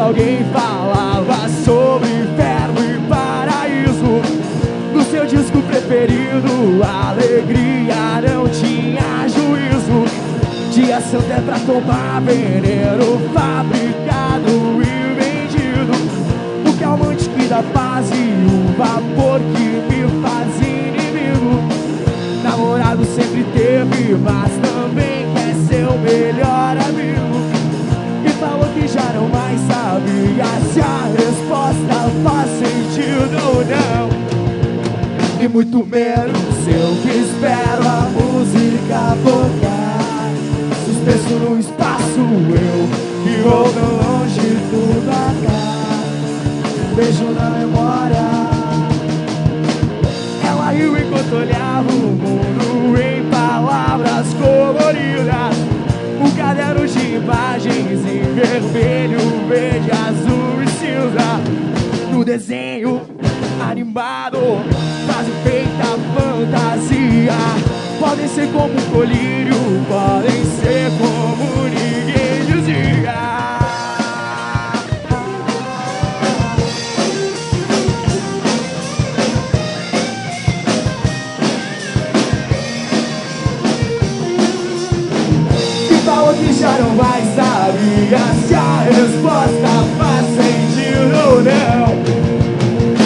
alguém falava sobre inferno e paraíso. No seu disco preferido, a alegria não tinha juízo. Dia santo é pra tomar veneno, fabricado e vendido. O calmante que dá paz e o vapor que me faz inimigo. Namorado sempre teve, mas também quer ser o melhor amigo. E falou que já não mais sabia se a resposta faz sentido ou não. E muito menos eu que espero a música tocar. Suspenso no espaço, eu que vou tão longe do placar. Beijo na memória. Ela riu enquanto olhava o mundo em palavras coloridas. Um caderno de imagens em vermelho, verde, azul e cinza. No desenho animado, frase feita fantasia. Podem ser como um colírio, podem ser como ninguém dizia. E falou que já não mais sabia se a resposta faz sentido ou não.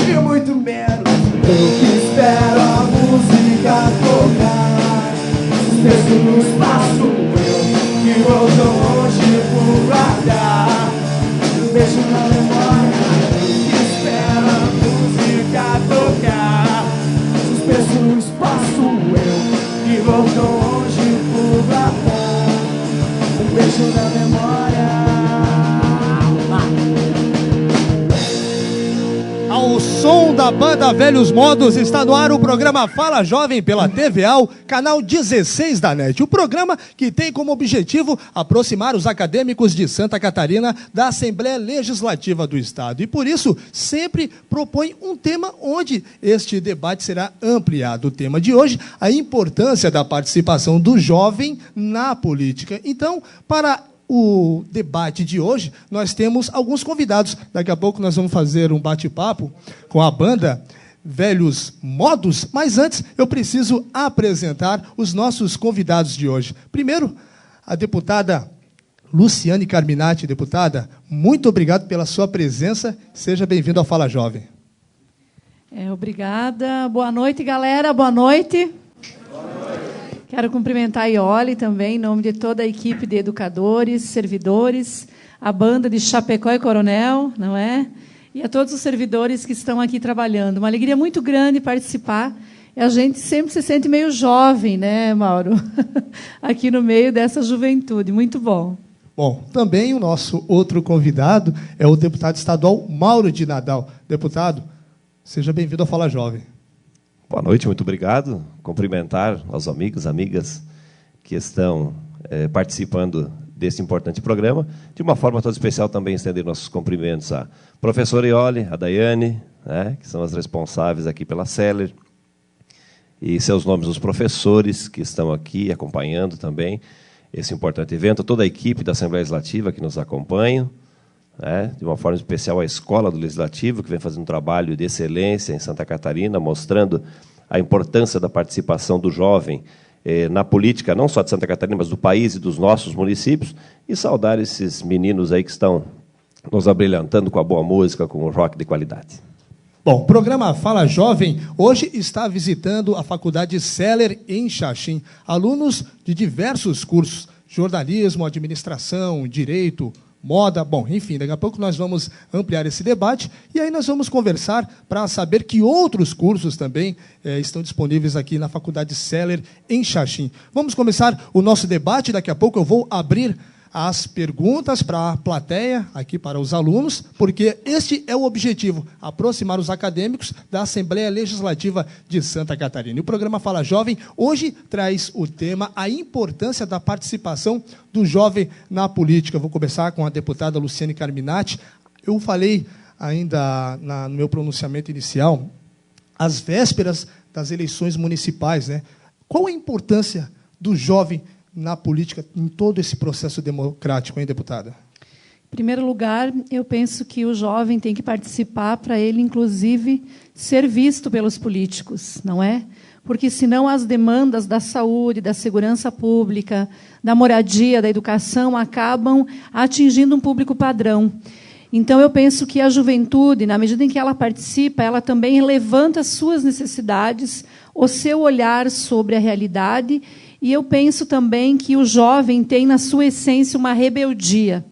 E muito menos eu que espero a música tocar. Suspenso no espaço, eu que vou tão longe por guardar. Beijo na memória, eu que espero a música tocar. Suspenso no espaço, eu que vou tão longe por guardar. Beijo na memória. Ao som da banda Velhos Modos, está no ar o programa Fala Jovem pela TVAL, canal 16 da NET. O programa que tem como objetivo aproximar os acadêmicos de Santa Catarina da Assembleia Legislativa do Estado. E por isso, sempre propõe um tema onde este debate será ampliado. O tema de hoje, a importância da participação do jovem na política. Então, para o debate de hoje, nós temos alguns convidados. Daqui a pouco nós vamos fazer um bate-papo com a banda Velhos Modos, mas antes eu preciso apresentar os nossos convidados de hoje. Primeiro, a deputada Luciane Carminati. Deputada, muito obrigado pela sua presença. Seja bem-vindo ao Fala Jovem. Obrigada. Boa noite, galera. Boa noite. Quero cumprimentar a Iole também, em nome de toda a equipe de educadores, servidores, a banda de Chapecó e Coronel, não é? E a todos os servidores que estão aqui trabalhando. Uma alegria muito grande participar. E a gente sempre se sente meio jovem, né, Mauro? Aqui no meio dessa juventude. Muito bom. Bom, também o nosso outro convidado é o deputado estadual Mauro de Nadal. Deputado, seja bem-vindo ao Fala Jovem. Boa noite, muito obrigado. Cumprimentar aos amigos, amigas que estão participando desse importante programa. De uma forma toda especial, também estender nossos cumprimentos à professora Iole, à Daiane, né, que são as responsáveis aqui pela Celer, e seus nomes dos professores que estão aqui acompanhando também esse importante evento, toda a equipe da Assembleia Legislativa que nos acompanha, né, de uma forma especial a Escola do Legislativo, que vem fazendo um trabalho de excelência em Santa Catarina, mostrando a importância da participação do jovem na política, não só de Santa Catarina, mas do país e dos nossos municípios, e saudar esses meninos aí que estão nos abrilhantando com a boa música, com o rock de qualidade. Bom, o programa Fala Jovem hoje está visitando a Faculdade Celer em Xaxim. Alunos de diversos cursos, jornalismo, administração, direito, moda, bom, enfim, daqui a pouco nós vamos ampliar esse debate e aí nós vamos conversar para saber que outros cursos também estão disponíveis aqui na Faculdade Celer em Xaxim. Vamos começar o nosso debate, daqui a pouco eu vou abrir as perguntas para a plateia, aqui para os alunos, porque este é o objetivo, aproximar os acadêmicos da Assembleia Legislativa de Santa Catarina. E o programa Fala Jovem hoje traz o tema a importância da participação do jovem na política. Vou começar com a deputada Luciane Carminati. Eu falei ainda no meu pronunciamento inicial, às vésperas das eleições municipais, né? Qual a importância do jovem na política, em todo esse processo democrático, hein, deputada? Em Em primeiro lugar, eu penso que o jovem tem que participar para ele, inclusive, ser visto pelos políticos, não é? Porque, senão, as demandas da saúde, da segurança pública, da moradia, da educação, acabam atingindo um público padrão. Então, eu penso que a juventude, na medida em que ela participa, ela também levanta as suas necessidades, o seu olhar sobre a realidade, e eu penso também que o jovem tem, na sua essência, uma rebeldia.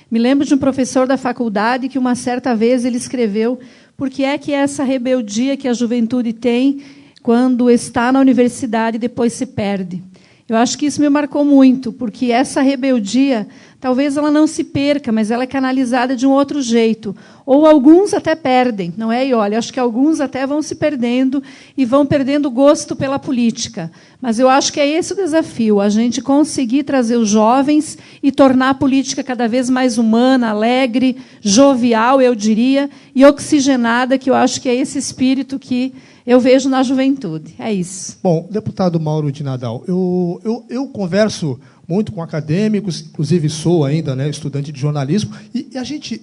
Me lembro de um professor da faculdade que, uma certa vez, ele escreveu por que é que essa rebeldia que a juventude tem quando está na universidade e depois se perde. Eu acho que isso me marcou muito, porque essa rebeldia, talvez ela não se perca, mas ela é canalizada de um outro jeito. Ou alguns até perdem, não é? E olha, acho que alguns até vão se perdendo e vão perdendo o gosto pela política. Mas eu acho que é esse o desafio, a gente conseguir trazer os jovens e tornar a política cada vez mais humana, alegre, jovial, eu diria, e oxigenada, que eu acho que é esse espírito que eu vejo na juventude. É isso. Bom, deputado Mauro de Nadal, eu converso muito com acadêmicos, inclusive sou ainda, né, estudante de jornalismo, e a gente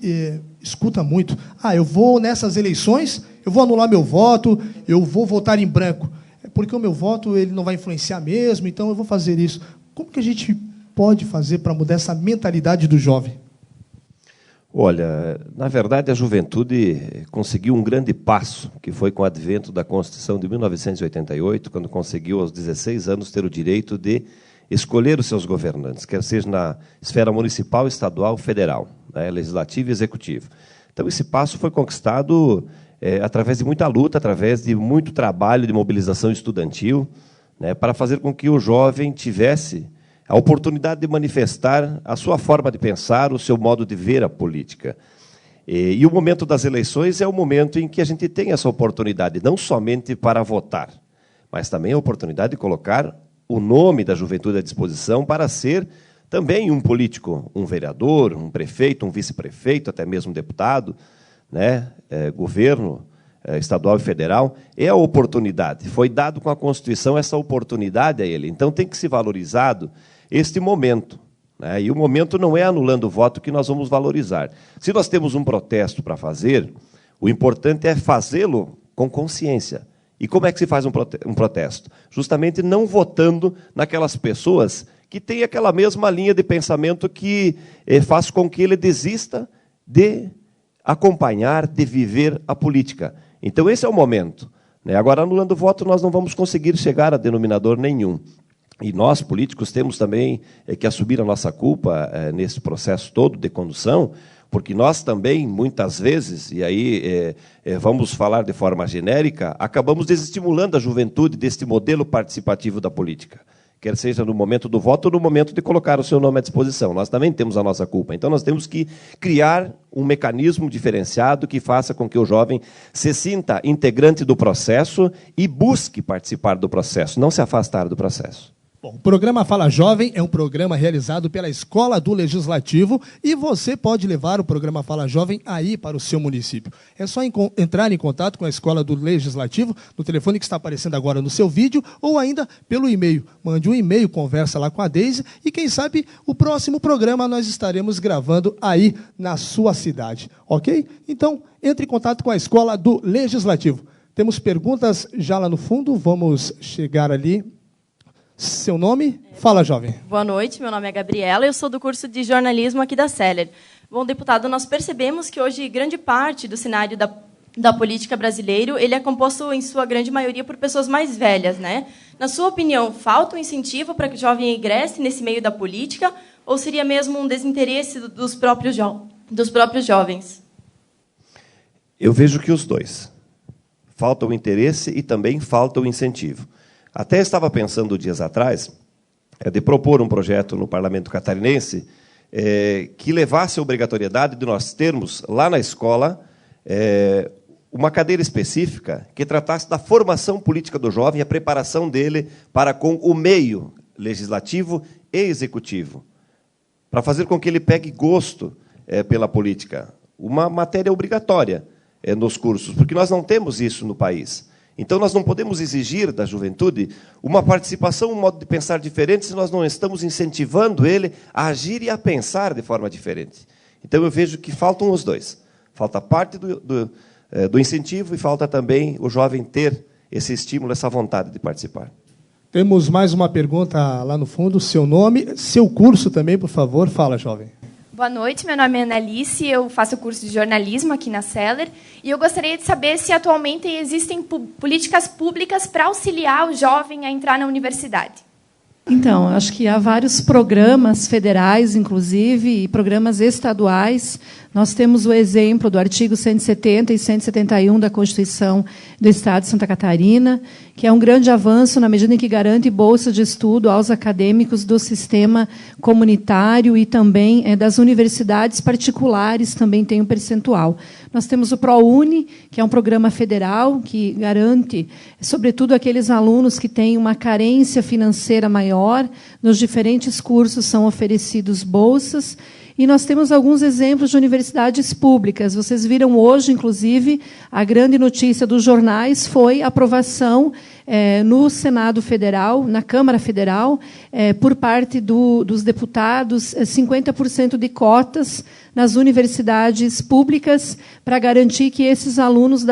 escuta muito, eu vou nessas eleições, eu vou anular meu voto, eu vou votar em branco, porque o meu voto ele não vai influenciar mesmo, então eu vou fazer isso. Como que a gente pode fazer para mudar essa mentalidade do jovem? Olha, na verdade, a juventude conseguiu um grande passo, que foi com o advento da Constituição de 1988, quando conseguiu, aos 16 anos, ter o direito de escolher os seus governantes, quer seja na esfera municipal, estadual, federal, né, legislativo e executivo. Então, esse passo foi conquistado através de muita luta, através de muito trabalho de mobilização estudantil, né, para fazer com que o jovem tivesse a oportunidade de manifestar a sua forma de pensar, o seu modo de ver a política. E o momento das eleições é o momento em que a gente tem essa oportunidade, não somente para votar, mas também a oportunidade de colocar o nome da juventude à disposição para ser também um político, um vereador, um prefeito, um vice-prefeito, até mesmo deputado, né, governo estadual e federal. É a oportunidade. Foi dado com a Constituição essa oportunidade a ele. Então, tem que ser valorizado este momento, né? E o momento não é anulando o voto que nós vamos valorizar. Se nós temos um protesto para fazer, o importante é fazê-lo com consciência. E como é que se faz um protesto? Justamente não votando naquelas pessoas que têm aquela mesma linha de pensamento que faz com que ele desista de acompanhar, de viver a política. Então, esse é o momento, né? Agora, anulando o voto, nós não vamos conseguir chegar a denominador nenhum. E nós, políticos, temos também que assumir a nossa culpa nesse processo todo de condução, porque nós também, muitas vezes, e aí vamos falar de forma genérica, acabamos desestimulando a juventude deste modelo participativo da política, quer seja no momento do voto ou no momento de colocar o seu nome à disposição. Nós também temos a nossa culpa. Então, nós temos que criar um mecanismo diferenciado que faça com que o jovem se sinta integrante do processo e busque participar do processo, não se afastar do processo. Bom, o programa Fala Jovem é um programa realizado pela Escola do Legislativo e você pode levar o programa Fala Jovem aí para o seu município. É só entrar em contato com a Escola do Legislativo no telefone que está aparecendo agora no seu vídeo ou ainda pelo e-mail. Mande um e-mail, conversa lá com a Deise e quem sabe o próximo programa nós estaremos gravando aí na sua cidade, ok? Então, entre em contato com a Escola do Legislativo. Temos perguntas já lá no fundo, vamos chegar ali. Seu nome? Fala, jovem. Boa noite, meu nome é Gabriela, eu sou do curso de jornalismo aqui da Seller. Bom, deputado, nós percebemos que hoje grande parte do cenário da política brasileiro ele é composto, em sua grande maioria, por pessoas mais velhas, né? Na sua opinião, falta um incentivo para que o jovem ingresse nesse meio da política ou seria mesmo um desinteresse dos próprios jovens? Eu vejo que os dois. Falta o interesse e também falta o incentivo. Até estava pensando dias atrás de propor um projeto no Parlamento Catarinense que levasse a obrigatoriedade de nós termos lá na escola uma cadeira específica que tratasse da formação política do jovem e a preparação dele para com o meio legislativo e executivo, para fazer com que ele pegue gosto pela política. Uma matéria obrigatória nos cursos, porque nós não temos isso no país. Então, nós não podemos exigir da juventude uma participação, um modo de pensar diferente, se nós não estamos incentivando ele a agir e a pensar de forma diferente. Então, eu vejo que faltam os dois. Falta parte do incentivo e falta também o jovem ter esse estímulo, essa vontade de participar. Temos mais uma pergunta lá no fundo. Seu nome, seu curso também, por favor. Fala, jovem. Boa noite, meu nome é Analice, eu faço o curso de jornalismo aqui na Seller e eu gostaria de saber se atualmente existem políticas públicas para auxiliar o jovem a entrar na universidade. Então, acho que há vários programas federais, inclusive, e programas estaduais. Nós temos o exemplo do artigo 170 e 171 da Constituição do Estado de Santa Catarina, que é um grande avanço na medida em que garante bolsa de estudo aos acadêmicos do sistema comunitário e também das universidades particulares, também tem um percentual. Nós temos o ProUni, que é um programa federal que garante, sobretudo, aqueles alunos que têm uma carência financeira maior, nos diferentes cursos são oferecidos bolsas. E nós temos alguns exemplos de universidades públicas. Vocês viram hoje, inclusive, a grande notícia dos jornais foi a aprovação no Senado Federal, na Câmara Federal, por parte dos deputados, 50% de cotas nas universidades públicas para garantir que esses alunos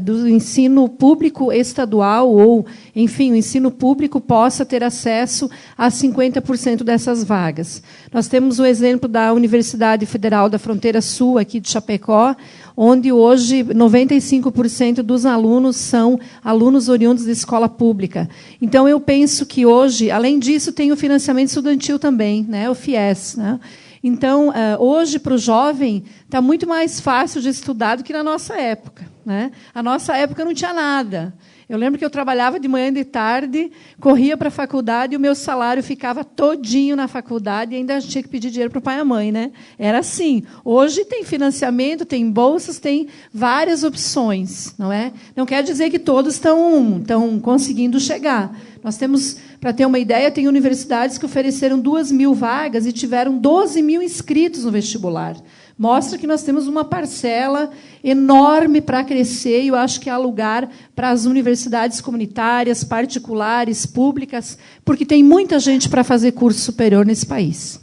do ensino público estadual ou, enfim, o ensino público possa ter acesso a 50% dessas vagas. Nós temos o exemplo da Universidade Federal da Fronteira Sul, aqui de Chapecó, onde hoje 95% dos alunos são alunos oriundos de escola pública. Então, eu penso que hoje, além disso, tem o financiamento estudantil também, né, o FIES, né? Então, hoje, para o jovem, está muito mais fácil de estudar do que na nossa época, né? A nossa época não tinha nada. Eu lembro que eu trabalhava de manhã e de tarde, corria para a faculdade e o meu salário ficava todinho na faculdade e ainda tinha que pedir dinheiro para o pai e a mãe, né? Era assim. Hoje tem financiamento, tem bolsas, tem várias opções, não é? Não quer dizer que todos estão conseguindo chegar. Nós temos, para ter uma ideia, tem universidades que ofereceram 2.000 vagas e tiveram 12.000 inscritos no vestibular. Mostra que nós temos uma parcela enorme para crescer e eu acho que há lugar para as universidades comunitárias, particulares, públicas, porque tem muita gente para fazer curso superior nesse país.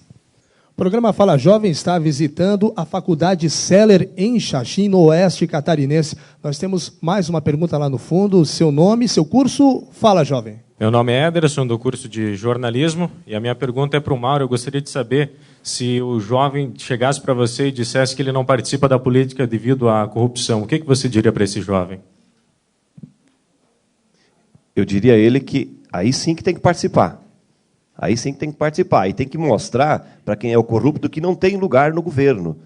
O programa Fala Jovem está visitando a Faculdade Seller em Xaxim, no Oeste Catarinense. Nós temos mais uma pergunta lá no fundo. Seu nome, seu curso. Fala, jovem. Meu nome é Ederson, do curso de jornalismo, e a minha pergunta é para o Mauro. Eu gostaria de saber se o jovem chegasse para você e dissesse que ele não participa da política devido à corrupção. O que você diria para esse jovem? Eu diria a ele que aí sim que tem que participar. Aí sim que tem que participar. E tem que mostrar para quem é o corrupto que não tem lugar no governo,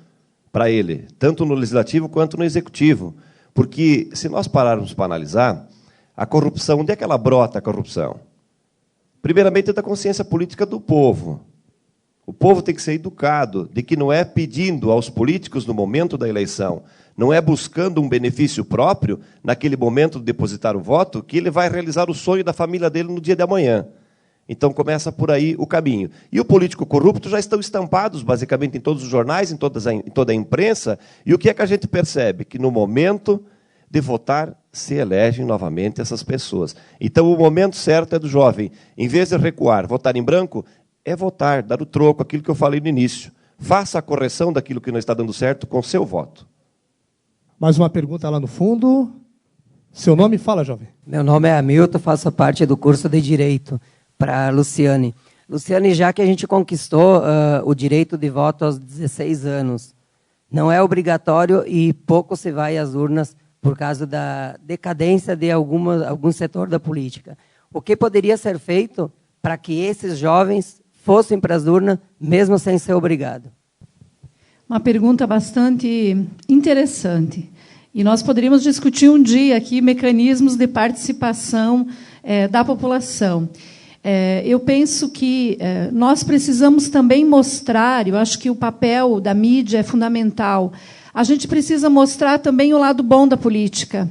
para ele, tanto no legislativo quanto no executivo. Porque, se nós pararmos para analisar, a corrupção, onde é que ela brota, a corrupção? Primeiramente, é da consciência política do povo. O povo tem que ser educado de que não é pedindo aos políticos no momento da eleição, não é buscando um benefício próprio, naquele momento de depositar o voto, que ele vai realizar o sonho da família dele no dia de amanhã. Então, começa por aí o caminho. E o político corrupto já estão estampados, basicamente, em todos os jornais, em toda a imprensa. E o que é que a gente percebe? Que, no momento de votar, se elegem novamente essas pessoas. Então, o momento certo é do jovem, em vez de recuar, votar em branco, é votar, dar o troco, aquilo que eu falei no início. Faça a correção daquilo que não está dando certo com o seu voto. Mais uma pergunta lá no fundo. Seu nome? Fala, jovem. Meu nome é Hamilton, faço parte do curso de Direito, para a Luciane. Luciane, já que a gente conquistou o direito de voto aos 16 anos, não é obrigatório e pouco se vai às urnas por causa da decadência de algum setor da política. O que poderia ser feito para que esses jovens fossem para as urnas, mesmo sem ser obrigados? Uma pergunta bastante interessante. E nós poderíamos discutir um dia aqui mecanismos de participação da população. Eu penso que nós precisamos também mostrar, eu acho que o papel da mídia é fundamental, a gente precisa mostrar também o lado bom da política.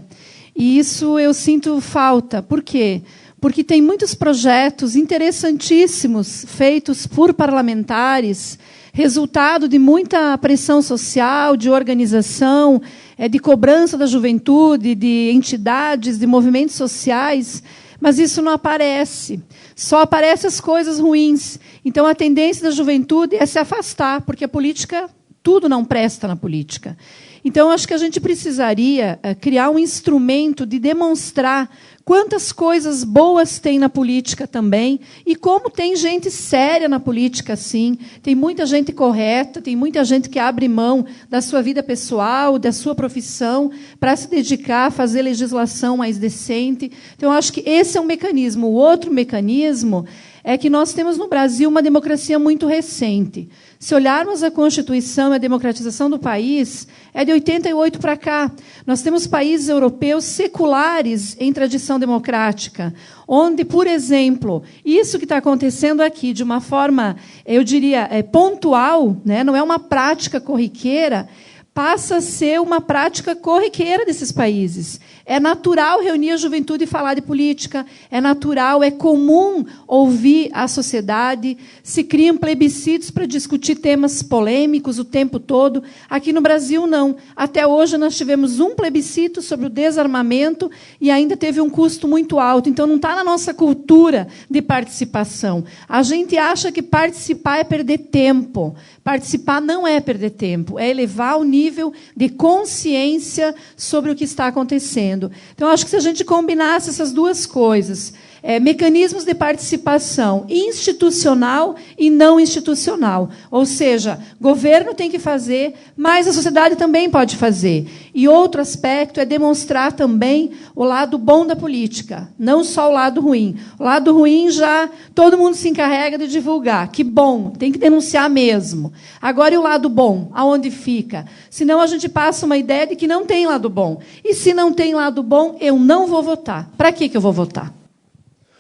E isso eu sinto falta. Por quê? Porque tem muitos projetos interessantíssimos feitos por parlamentares, resultado de muita pressão social, de organização, de cobrança da juventude, de entidades, de movimentos sociais, mas isso não aparece. Só aparecem as coisas ruins. Então, a tendência da juventude é se afastar, porque a política Tudo não presta na política. Então, acho que a gente precisaria criar um instrumento de demonstrar quantas coisas boas tem na política também e como tem gente séria na política, sim. Tem muita gente correta, tem muita gente que abre mão da sua vida pessoal, da sua profissão, para se dedicar a fazer legislação mais decente. Então, acho que esse é um mecanismo. O outro mecanismo é que nós temos no Brasil uma democracia muito recente. Se olharmos a Constituição e a democratização do país, é de 88 para cá. Nós temos países europeus seculares em tradição democrática, onde, por exemplo, isso que está acontecendo aqui, de uma forma, eu diria, pontual, né, não é uma prática corriqueira, passa a ser uma prática corriqueira desses países. É natural reunir a juventude e falar de política, é natural, é comum ouvir a sociedade, se criam plebiscitos para discutir temas polêmicos o tempo todo. Aqui no Brasil, não. Até hoje, nós tivemos um plebiscito sobre o desarmamento e ainda teve um custo muito alto. Então, não está na nossa cultura de participação. A gente acha que participar é perder tempo. Participar não é perder tempo, é elevar o nível de consciência sobre o que está acontecendo. Então, acho que se a gente combinasse essas duas coisas, mecanismos de participação institucional e não institucional, ou seja, governo tem que fazer, mas a sociedade também pode fazer. E outro aspecto é demonstrar também o lado bom da política, não só o lado ruim. O lado ruim já todo mundo se encarrega de divulgar. Que bom, tem que denunciar mesmo. Agora, e o lado bom? Aonde fica? Senão a gente passa uma ideia de que não tem lado bom. E se não tem lado bom, eu não vou votar. Para que eu vou votar?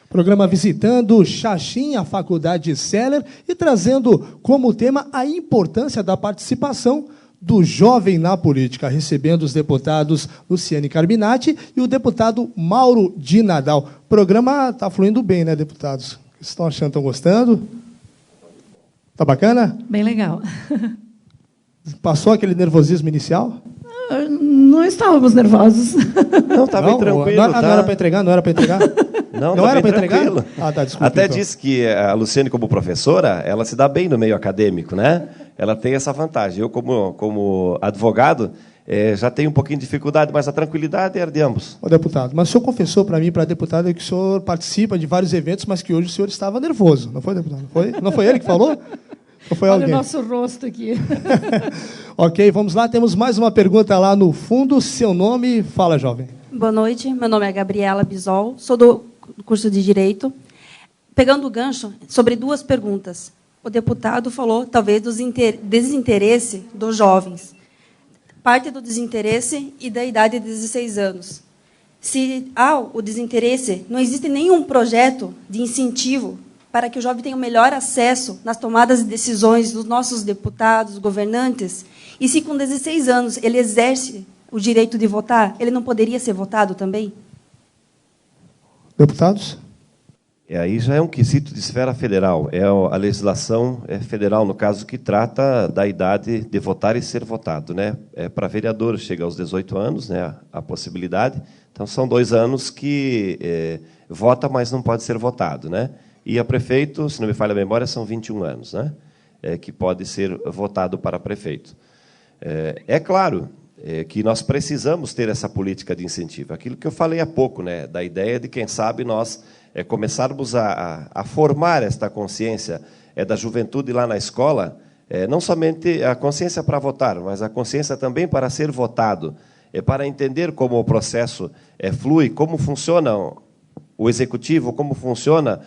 Programa visitando Xaxim, a Faculdade Seller, e trazendo como tema a importância da participação do jovem na política, recebendo os deputados Luciane Carbinati e o deputado Mauro de Nadal. O programa está fluindo bem, né, deputados? O que vocês estão achando? Estão gostando? Está bacana? Bem legal. Passou aquele nervosismo inicial? Não estávamos nervosos. Não, está bem tranquilo. Não era para entregar? Não era para entregar? Não era para entregar? Tranquilo. Tá, desculpa. Até então. disse que a Luciane, como professora, ela se dá bem no meio acadêmico, né? Ela tem essa vantagem. Eu, como advogado, já tenho um pouquinho de dificuldade, mas a tranquilidade é de ambos. Ô, deputado, mas o senhor confessou para mim, para a deputada, que o senhor participa de vários eventos, mas que hoje o senhor estava nervoso. Não foi, deputado? Não foi ele que falou? Ou foi Olha alguém? o nosso rosto aqui. Ok, vamos lá. Temos mais uma pergunta lá no fundo. Seu nome? Fala, jovem. Boa noite. Meu nome é Gabriela Bisol. Sou do curso de Direito. Pegando o gancho sobre duas perguntas. O deputado falou, talvez, do desinteresse dos jovens. Parte do desinteresse e da idade de 16 anos. Se há o desinteresse, não existe nenhum projeto de incentivo para que o jovem tenha o melhor acesso nas tomadas de decisões dos nossos deputados, governantes. E se com 16 anos ele exerce o direito de votar, ele não poderia ser votado também? Deputados? Aí já é um quesito de esfera federal. É a legislação federal, no caso, que trata da idade de votar e ser votado, né? Para vereador, chega aos 18 anos, né, a possibilidade. Então, são 2 anos que vota, mas não pode ser votado, né? E a prefeito, se não me falha a memória, são 21 anos, né? Que pode ser votado para prefeito. É claro que nós precisamos ter essa política de incentivo. Aquilo que eu falei há pouco, né? Da ideia de, quem sabe, nós começarmos a formar esta consciência da juventude lá na escola, não somente a consciência para votar, mas a consciência também para ser votado, para entender como o processo flui, como funciona o executivo, como funciona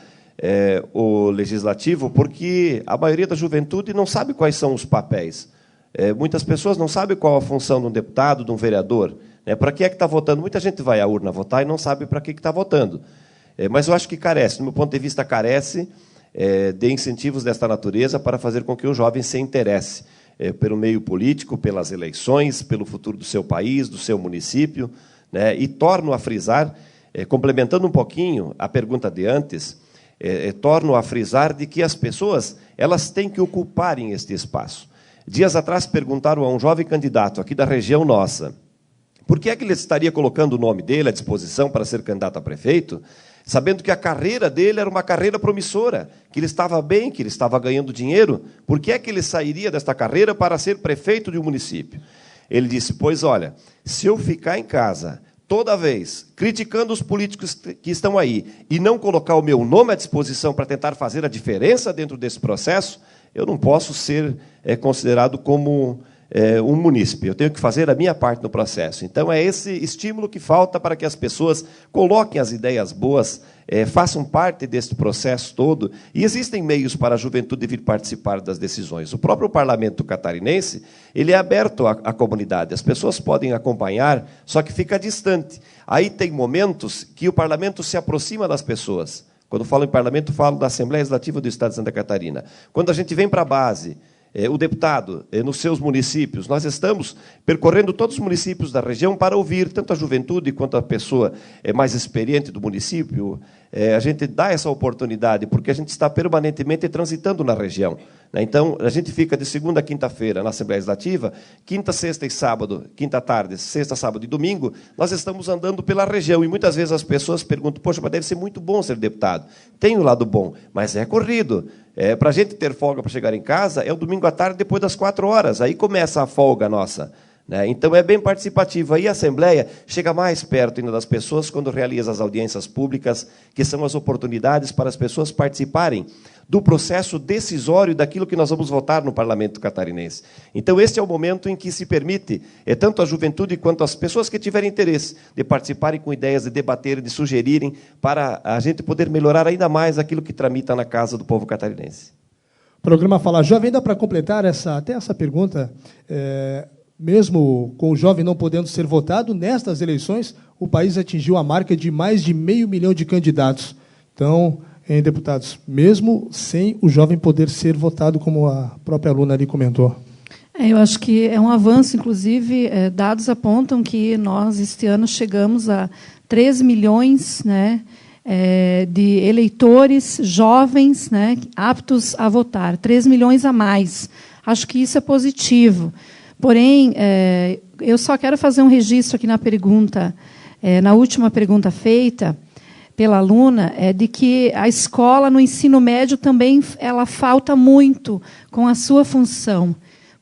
o legislativo, porque a maioria da juventude não sabe quais são os papéis. Muitas pessoas não sabem qual a função de um deputado, de um vereador. Para que é que está votando? Muita gente vai à urna votar e não sabe para que está votando. Mas eu acho que carece, do meu ponto de vista, carece de incentivos desta natureza para fazer com que o jovem se interesse pelo meio político, pelas eleições, pelo futuro do seu país, do seu município, né? E torno a frisar, complementando um pouquinho a pergunta de antes, torno a frisar de que as pessoas elas têm que ocuparem este espaço. Dias atrás perguntaram a um jovem candidato aqui da região nossa por que é que ele estaria colocando o nome dele à disposição para ser candidato a prefeito, sabendo que a carreira dele era uma carreira promissora, que ele estava bem, que ele estava ganhando dinheiro, por que é que ele sairia desta carreira para ser prefeito de um município? Ele disse, pois olha, se eu ficar em casa toda vez criticando os políticos que estão aí e não colocar o meu nome à disposição para tentar fazer a diferença dentro desse processo, eu não posso ser considerado como um munícipe. Eu tenho que fazer a minha parte no processo. Então, é esse estímulo que falta para que as pessoas coloquem as ideias boas, façam parte desse processo todo. E existem meios para a juventude vir participar das decisões. O próprio parlamento catarinense ele é aberto à comunidade. As pessoas podem acompanhar, só que fica distante. Aí tem momentos que o parlamento se aproxima das pessoas. Quando falo em parlamento, falo da Assembleia Legislativa do Estado de Santa Catarina. Quando a gente vem para a base, o deputado, nos seus municípios, nós estamos percorrendo todos os municípios da região para ouvir tanto a juventude quanto a pessoa mais experiente do município. A gente dá essa oportunidade, porque a gente está permanentemente transitando na região. Então, a gente fica de segunda a quinta-feira na Assembleia Legislativa, quinta, sexta e sábado, quinta tarde, sexta, sábado e domingo, nós estamos andando pela região. E muitas vezes as pessoas perguntam, poxa, mas deve ser muito bom ser deputado. Tem o lado bom, mas é corrido. Para a gente ter folga para chegar em casa, é o domingo à tarde, depois das 4 horas. Aí começa a folga nossa. Então, é bem participativa. E a Assembleia chega mais perto ainda das pessoas quando realiza as audiências públicas, que são as oportunidades para as pessoas participarem do processo decisório daquilo que nós vamos votar no Parlamento catarinense. Então, este é o momento em que se permite, tanto a juventude quanto as pessoas que tiverem interesse, de participarem com ideias, de debaterem, de sugerirem, para a gente poder melhorar ainda mais aquilo que tramita na casa do povo catarinense. O programa Fala Jovem, ainda para completar até essa pergunta, mesmo com o jovem não podendo ser votado, nestas eleições, o país atingiu a marca de mais de 500 mil de candidatos. Então, deputados, mesmo sem o jovem poder ser votado, como a própria aluna ali comentou. Eu acho que é um avanço, inclusive, dados apontam que nós, este ano, chegamos a 3 milhões, né, de eleitores jovens, né, aptos a votar, 3 milhões a mais. Acho que isso é positivo. Porém, eu só quero fazer um registro aqui na pergunta, na última pergunta feita pela aluna, de que a escola, no ensino médio, também ela falta muito com a sua função.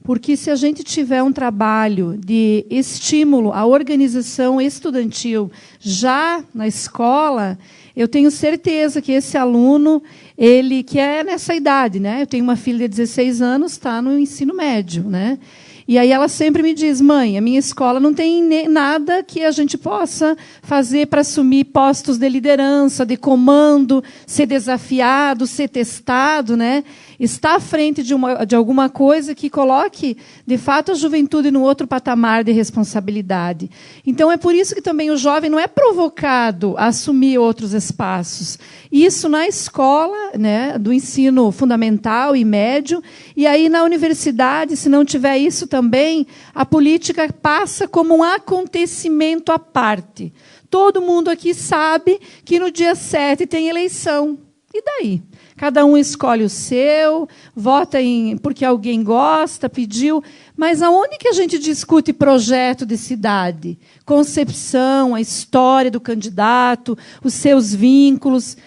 Porque, se a gente tiver um trabalho de estímulo à organização estudantil já na escola, eu tenho certeza que esse aluno, ele que é nessa idade, né? Eu tenho uma filha de 16 anos, está no ensino médio, né? E aí ela sempre me diz, mãe, a minha escola não tem nada que a gente possa fazer para assumir postos de liderança, de comando, ser desafiado, ser testado, né? Estar à frente de alguma coisa que coloque, de fato, a juventude no outro patamar de responsabilidade. Então, é por isso que também o jovem não é provocado a assumir outros espaços. Isso na escola, né, do ensino fundamental e médio, e aí na universidade, se não tiver isso também, a política passa como um acontecimento à parte. Todo mundo aqui sabe que no dia 7 tem eleição. E daí? Cada um escolhe o seu, vota porque alguém gosta, pediu. Mas aonde que a gente discute projeto de cidade? Concepção, a história do candidato, os seus vínculos.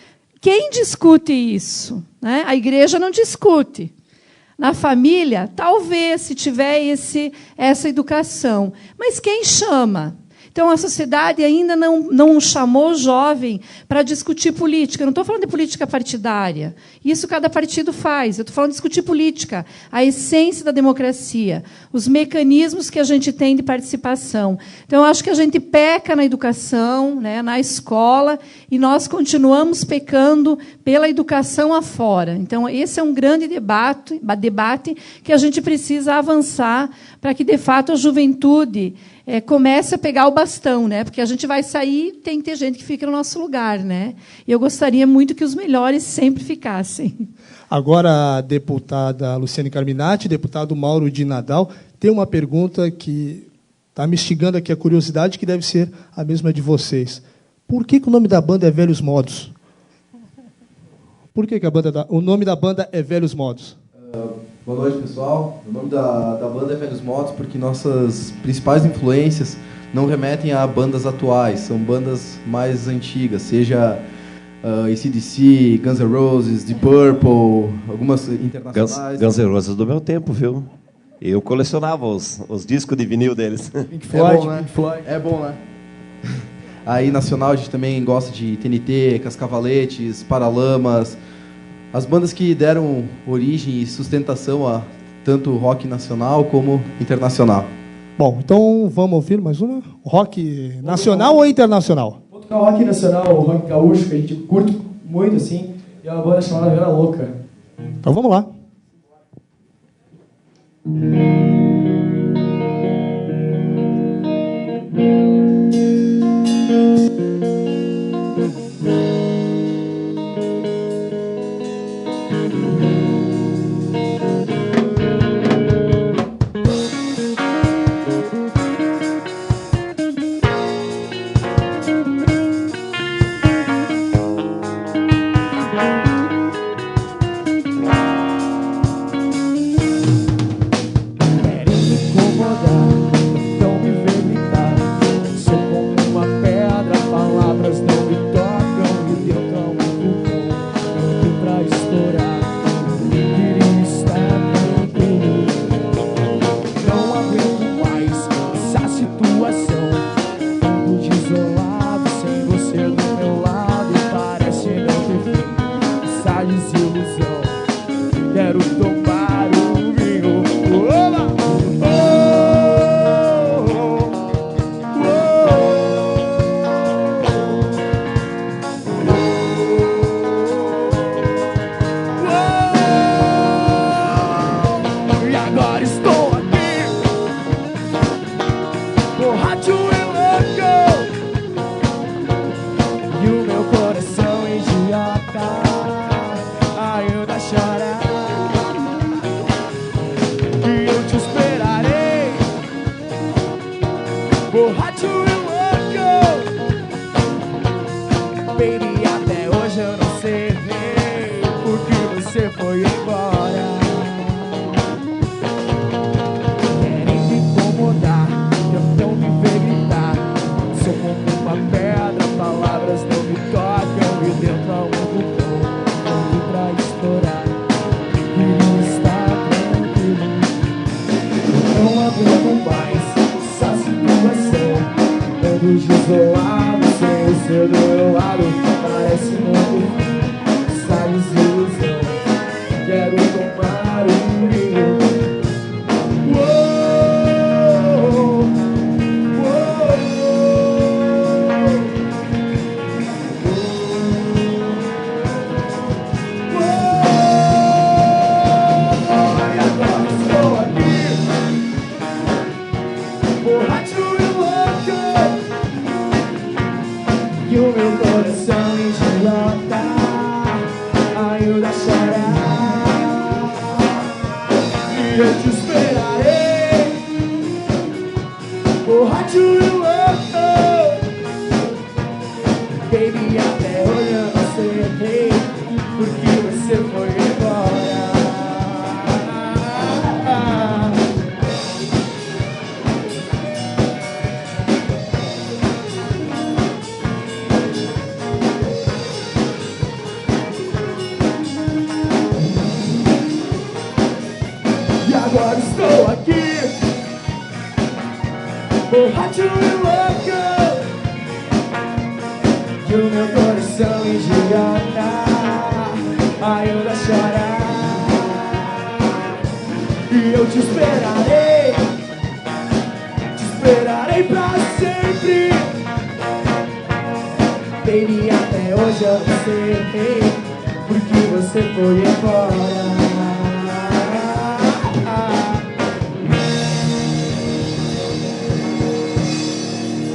Quem discute isso? Né? A igreja não discute. Na família, talvez, se tiver essa educação. Mas quem chama? Então, a sociedade ainda não chamou o jovem para discutir política. Eu não estou falando de política partidária. Isso cada partido faz. Eu estou falando de discutir política, a essência da democracia, os mecanismos que a gente tem de participação. Então, eu acho que a gente peca na educação, né, na escola, e nós continuamos pecando pela educação afora. Então, esse é um grande debate que a gente precisa avançar para que, de fato, a juventude comece a pegar o bastão, né? Porque a gente vai sair, tem que ter gente que fica no nosso lugar, né? E eu gostaria muito que os melhores sempre ficassem. Agora, a deputada Luciane Carminati, deputado Mauro de Nadal, tem uma pergunta que está me instigando aqui a curiosidade, que deve ser a mesma de vocês. Por que o nome da banda é Velhos Modos? Por que o nome da banda é Velhos Modos? Boa noite, pessoal. O nome da banda é Velhos Modos porque nossas principais influências não remetem a bandas atuais, são bandas mais antigas, seja AC/DC, Guns N' Roses, Deep Purple, algumas internacionais. Guns N' Roses do meu tempo, viu? Eu colecionava os discos de vinil deles. Pink Floyd, né? Pink Floyd. É bom, né? Aí, nacional, a gente também gosta de TNT, Cascavaletes, Paralamas. As bandas que deram origem e sustentação a tanto rock nacional como internacional. Bom, então vamos ouvir mais uma? Rock nacional ou internacional? Vou tocar rock nacional, rock gaúcho, que a gente curte muito, assim. E é uma banda chamada Vera Louca. Então vamos lá.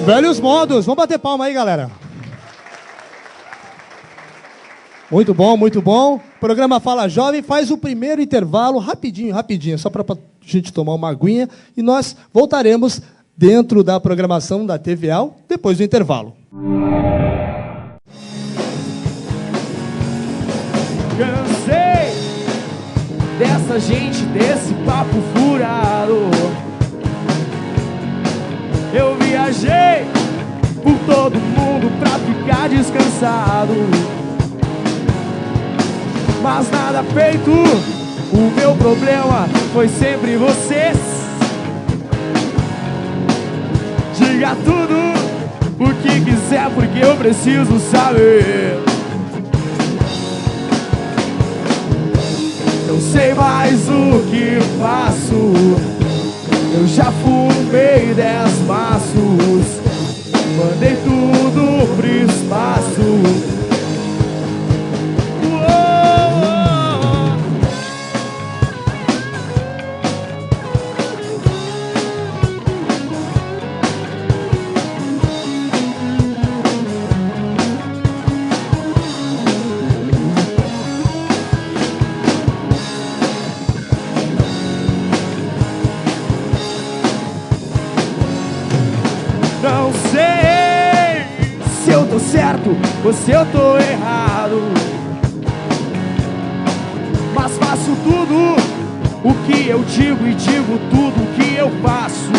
Velhos modos, vamos bater palma aí, galera. Muito bom, muito bom. O programa Fala Jovem faz o primeiro intervalo, rapidinho, só para a gente tomar uma aguinha, e nós voltaremos dentro da programação da TVA depois do intervalo. Cansei dessa gente, desse papo furado. Eu viajei por todo mundo pra ficar descansado. mas nada feito. O meu problema foi sempre vocês. Diga tudo o que quiser, porque eu preciso saber. Eu sei mais o que faço. Eu já fumei 10 maços, mandei tudo pro espaço. Não sei se eu tô certo ou se eu tô errado, mas faço tudo o que eu digo e digo tudo o que eu faço.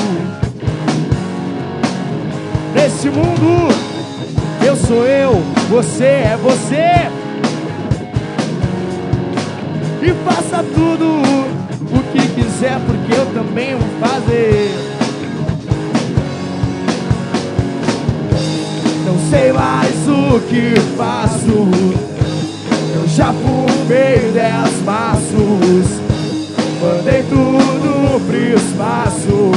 Nesse mundo, eu sou eu, você é você. E faça tudo o que quiser, porque eu também vou fazer. Não sei mais o que faço. Eu já fumei 10 maços, mandei tudo pro espaço.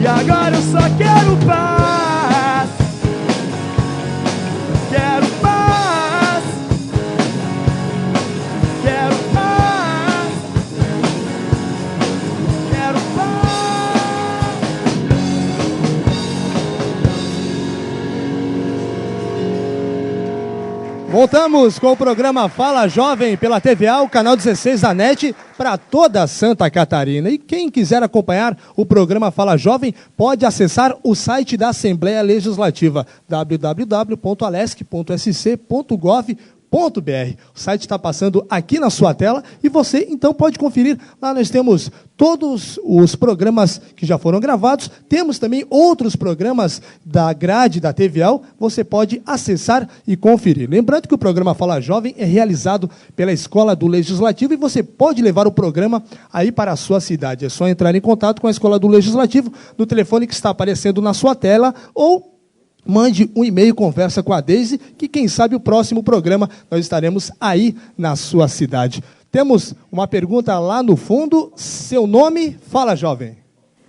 E agora eu só quero paz. Quero paz. Quero paz. Quero paz. Voltamos com o programa Fala Jovem pela TVA, o canal 16 da NET, para toda Santa Catarina. E quem quiser acompanhar o programa Fala Jovem pode acessar o site da Assembleia Legislativa, www.alesc.sc.gov.br. O site está passando aqui na sua tela e você então pode conferir. Lá nós temos todos os programas que já foram gravados, temos também outros programas da grade da TVA, você pode acessar e conferir. Lembrando que o programa Fala Jovem é realizado pela Escola do Legislativo e você pode levar o programa aí para a sua cidade. É só entrar em contato com a Escola do Legislativo no telefone que está aparecendo na sua tela ou mande um e-mail, conversa com a Deise, que quem sabe o próximo programa nós estaremos aí na sua cidade. Temos uma pergunta lá no fundo. Seu nome? Fala, jovem.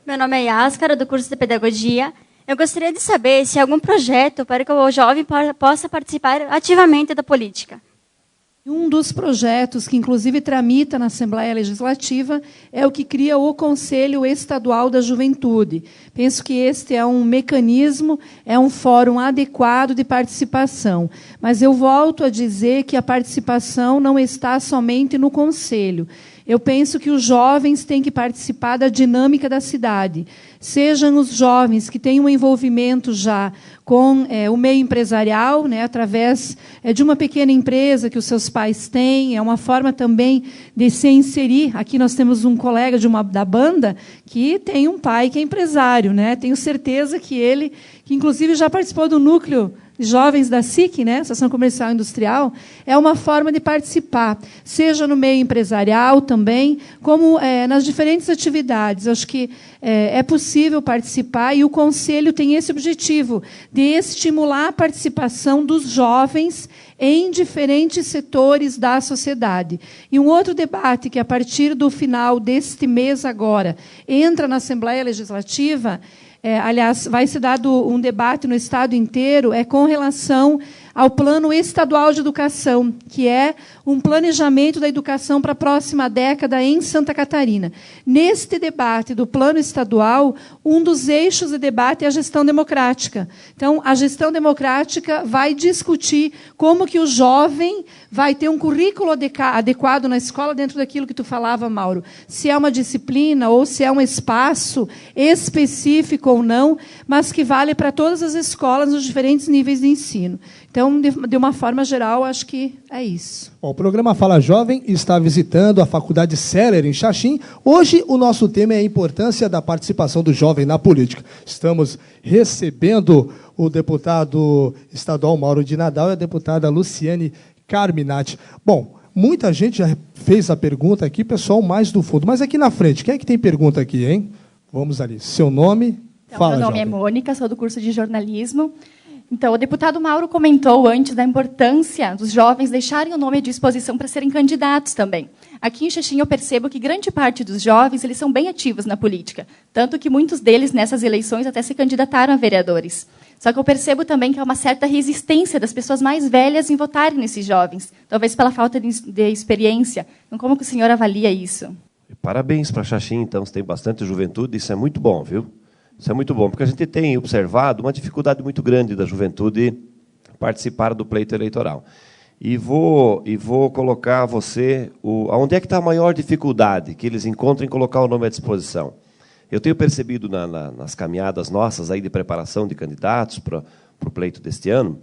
Meu nome é Yáscara, do curso de Pedagogia. Eu gostaria de saber se há algum projeto para que o jovem possa participar ativamente da política. Um dos projetos que, inclusive, tramita na Assembleia Legislativa é o que cria o Conselho Estadual da Juventude. Penso que este é um mecanismo, é um fórum adequado de participação. Mas eu volto a dizer que a participação não está somente no Conselho. Eu penso que os jovens têm que participar da dinâmica da cidade. Sejam os jovens que têm um envolvimento já com o meio empresarial, né, através de uma pequena empresa que os seus pais têm, é uma forma também de se inserir. Aqui nós temos um colega da banda que tem um pai que é empresário, né? Tenho certeza que ele, que inclusive já participou do núcleo jovens da SIC, né, Associação Comercial e Industrial, é uma forma de participar, seja no meio empresarial também, como nas diferentes atividades. Acho que é possível participar e o Conselho tem esse objetivo, de estimular a participação dos jovens em diferentes setores da sociedade. E um outro debate que, a partir do final deste mês agora, entra na Assembleia Legislativa, aliás, vai ser dado um debate no Estado inteiro, com relação ao Plano Estadual de Educação, que é um planejamento da educação para a próxima década em Santa Catarina. Neste debate do Plano Estadual, um dos eixos de debate é a gestão democrática. Então, a gestão democrática vai discutir como que o jovem vai ter um currículo adequado na escola, dentro daquilo que tu falava, Mauro. Se é uma disciplina ou se é um espaço específico ou não, mas que vale para todas as escolas nos diferentes níveis de ensino. Então, de uma forma geral, acho que é isso. Bom, o programa Fala Jovem está visitando a Faculdade Seller, em Xaxim. Hoje, o nosso tema é a importância da participação do jovem na política. Estamos recebendo o deputado estadual Mauro de Nadal e a deputada Luciane Carminati. Bom, muita gente já fez a pergunta aqui, pessoal mais do fundo. Mas aqui na frente, quem é que tem pergunta aqui, hein? Vamos ali. Seu nome? Então, Fala, meu nome jovem. é Mônica, sou do curso de jornalismo. Então, o deputado Mauro comentou antes da importância dos jovens deixarem o nome à disposição para serem candidatos também. Aqui em Xaxim eu percebo que grande parte dos jovens eles são bem ativos na política, tanto que muitos deles nessas eleições até se candidataram a vereadores. Só que eu percebo também que há uma certa resistência das pessoas mais velhas em votarem nesses jovens, talvez pela falta de experiência. Então, como que o senhor avalia isso? Parabéns para Xaxim, então, você tem bastante juventude, isso é muito bom, viu? Isso é muito bom, porque a gente tem observado uma dificuldade muito grande da juventude participar do pleito eleitoral. E vou colocar a você onde é que está a maior dificuldade que eles encontram em colocar o nome à disposição. Eu tenho percebido nas caminhadas nossas aí de preparação de candidatos para o pleito deste ano,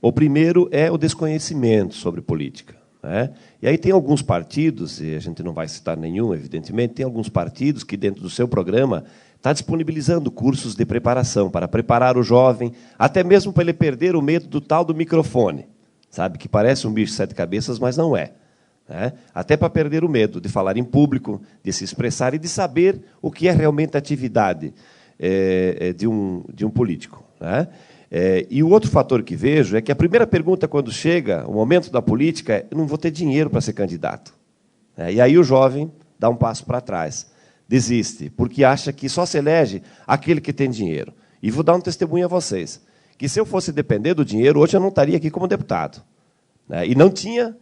o primeiro é o desconhecimento sobre política, né? E aí tem alguns partidos, e a gente não vai citar nenhum, evidentemente, tem alguns partidos que, dentro do seu programa, está disponibilizando cursos de preparação para preparar o jovem, até mesmo para ele perder o medo do tal do microfone, sabe, que parece um bicho de 7 cabeças, mas não é, né? Até para perder o medo de falar em público, de se expressar e de saber o que é realmente a atividade de um político, né? E o outro fator que vejo é que a primeira pergunta, quando chega o momento da política, é: eu não vou ter dinheiro para ser candidato. E aí o jovem dá um passo para trás, desiste, porque acha que só se elege aquele que tem dinheiro. E vou dar um testemunho a vocês, que se eu fosse depender do dinheiro, hoje eu não estaria aqui como deputado, né? E não tinha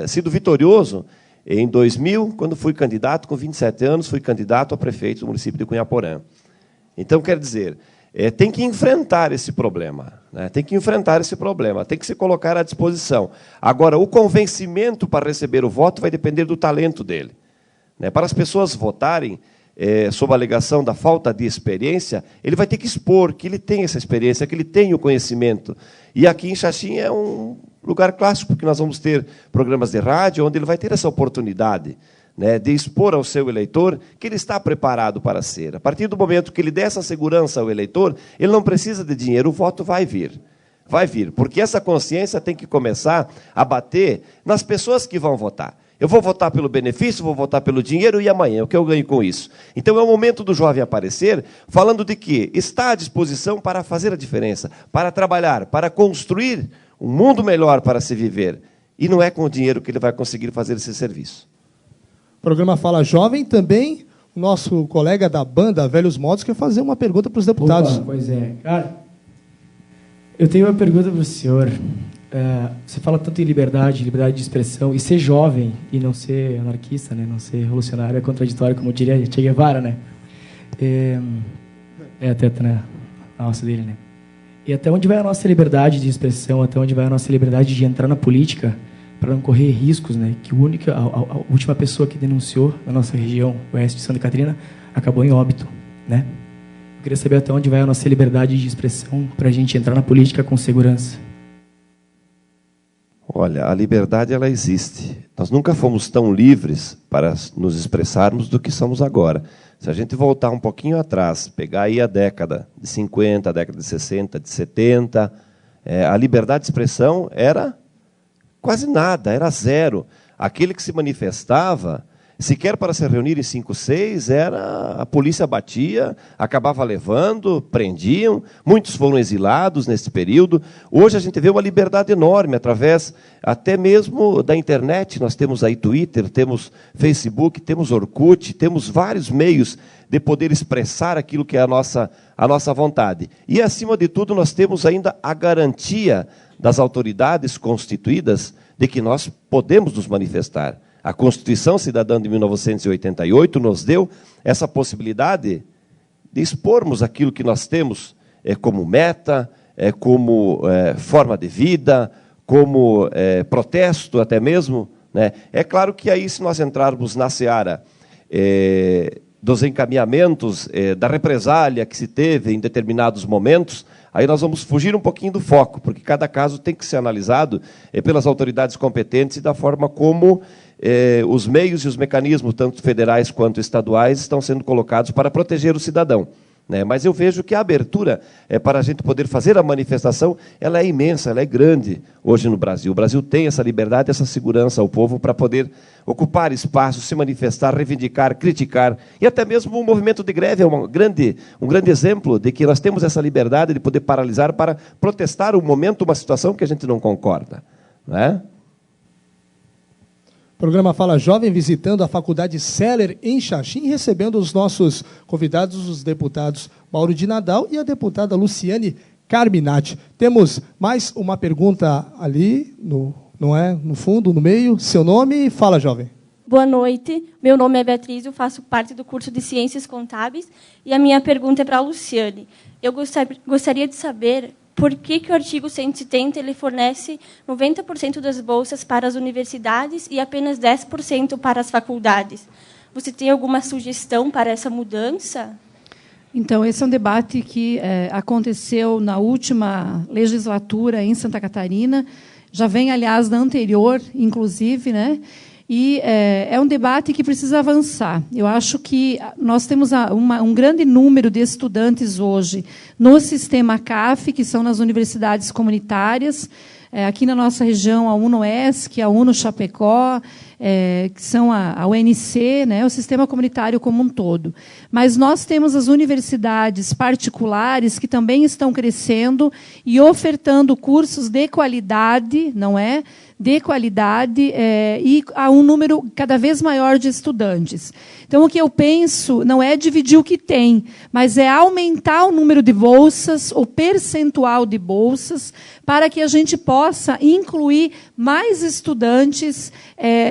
sido vitorioso em 2000, quando fui candidato, com 27 anos, fui candidato a prefeito do município de Cunhaporã. Então, quer dizer, tem que enfrentar esse problema, né? Tem que enfrentar esse problema, tem que se colocar à disposição. Agora, o convencimento para receber o voto vai depender do talento dele, né? Para as pessoas votarem sob a alegação da falta de experiência, ele vai ter que expor que ele tem essa experiência, que ele tem o conhecimento. E aqui em Xaxim é um lugar clássico, porque nós vamos ter programas de rádio onde ele vai ter essa oportunidade, né, de expor ao seu eleitor que ele está preparado para ser. A partir do momento que ele der essa segurança ao eleitor, ele não precisa de dinheiro, o voto vai vir. Vai vir, porque essa consciência tem que começar a bater nas pessoas que vão votar. Eu vou votar pelo benefício, vou votar pelo dinheiro, e amanhã, o que eu ganho com isso? Então, é o momento do jovem aparecer, falando de que está à disposição para fazer a diferença, para trabalhar, para construir um mundo melhor para se viver. E não é com o dinheiro que ele vai conseguir fazer esse serviço. O programa Fala Jovem também, o nosso colega da banda Velhos Modos quer fazer uma pergunta para os deputados. Opa, pois é. Cara, eu tenho uma pergunta para o senhor. Você fala tanto em liberdade de expressão, e ser jovem e não ser anarquista, né, não ser revolucionário é contraditório, como diria Che Guevara, né? Até na nossa dele, né? E até onde vai a nossa liberdade de expressão, até onde vai a nossa liberdade de entrar na política para não correr riscos, né? Que a última pessoa que denunciou na nossa região oeste de Santa Catarina acabou em óbito, né? Eu queria saber até onde vai a nossa liberdade de expressão para a gente entrar na política com segurança. Olha, a liberdade ela existe. Nós nunca fomos tão livres para nos expressarmos do que somos agora. Se a gente voltar um pouquinho atrás, pegar aí a década de 50, a década de 60, de 70, a liberdade de expressão era quase nada, era zero. Aquele que se manifestava, sequer para se reunir em 5, 6, a polícia batia, acabava levando, prendiam, muitos foram exilados nesse período. Hoje a gente vê uma liberdade enorme, através até mesmo da internet. Nós temos aí Twitter, temos Facebook, temos Orkut, temos vários meios de poder expressar aquilo que é a nossa vontade. E, acima de tudo, nós temos ainda a garantia das autoridades constituídas de que nós podemos nos manifestar. A Constituição Cidadã de 1988 nos deu essa possibilidade de expormos aquilo que nós temos como meta, como forma de vida, como protesto até mesmo, né? É claro que aí, se nós entrarmos na seara dos encaminhamentos, da represália que se teve em determinados momentos, aí nós vamos fugir um pouquinho do foco, porque cada caso tem que ser analisado pelas autoridades competentes e da forma como os meios e os mecanismos, tanto federais quanto estaduais, estão sendo colocados para proteger o cidadão. né? Mas eu vejo que a abertura para a gente poder fazer a manifestação, ela é imensa, ela é grande hoje no Brasil. O Brasil tem essa liberdade, essa segurança ao povo para poder ocupar espaços, se manifestar, reivindicar, criticar. E até mesmo o movimento de greve é um grande exemplo de que nós temos essa liberdade de poder paralisar para protestar um momento, uma situação que a gente não concorda, né? Programa Fala Jovem, visitando a Faculdade Seller em Xaxim, recebendo os nossos convidados, os deputados Mauro de Nadal e a deputada Luciane Carminati. Temos mais uma pergunta ali, no fundo, no meio. Seu nome e fala, jovem. Boa noite, meu nome é Beatriz, eu faço parte do curso de Ciências Contábeis e a minha pergunta é para a Luciane. Eu gostaria de saber por que o artigo 170 ele fornece 90% das bolsas para as universidades e apenas 10% para as faculdades. Você tem alguma sugestão para essa mudança? Então, esse é um debate que aconteceu na última legislatura em Santa Catarina, já vem, aliás, da anterior, inclusive, né? E é um debate que precisa avançar. Eu acho que nós temos um grande número de estudantes hoje no sistema CAF, que são nas universidades comunitárias, aqui na nossa região, a UNOESC, a UNO Chapecó, que são a UNC, né, o sistema comunitário como um todo. Mas nós temos as universidades particulares que também estão crescendo e ofertando cursos de qualidade, não é? De qualidade e a um número cada vez maior de estudantes. Então, o que eu penso não é dividir o que tem, mas é aumentar o número de bolsas, o percentual de bolsas, para que a gente possa incluir mais estudantes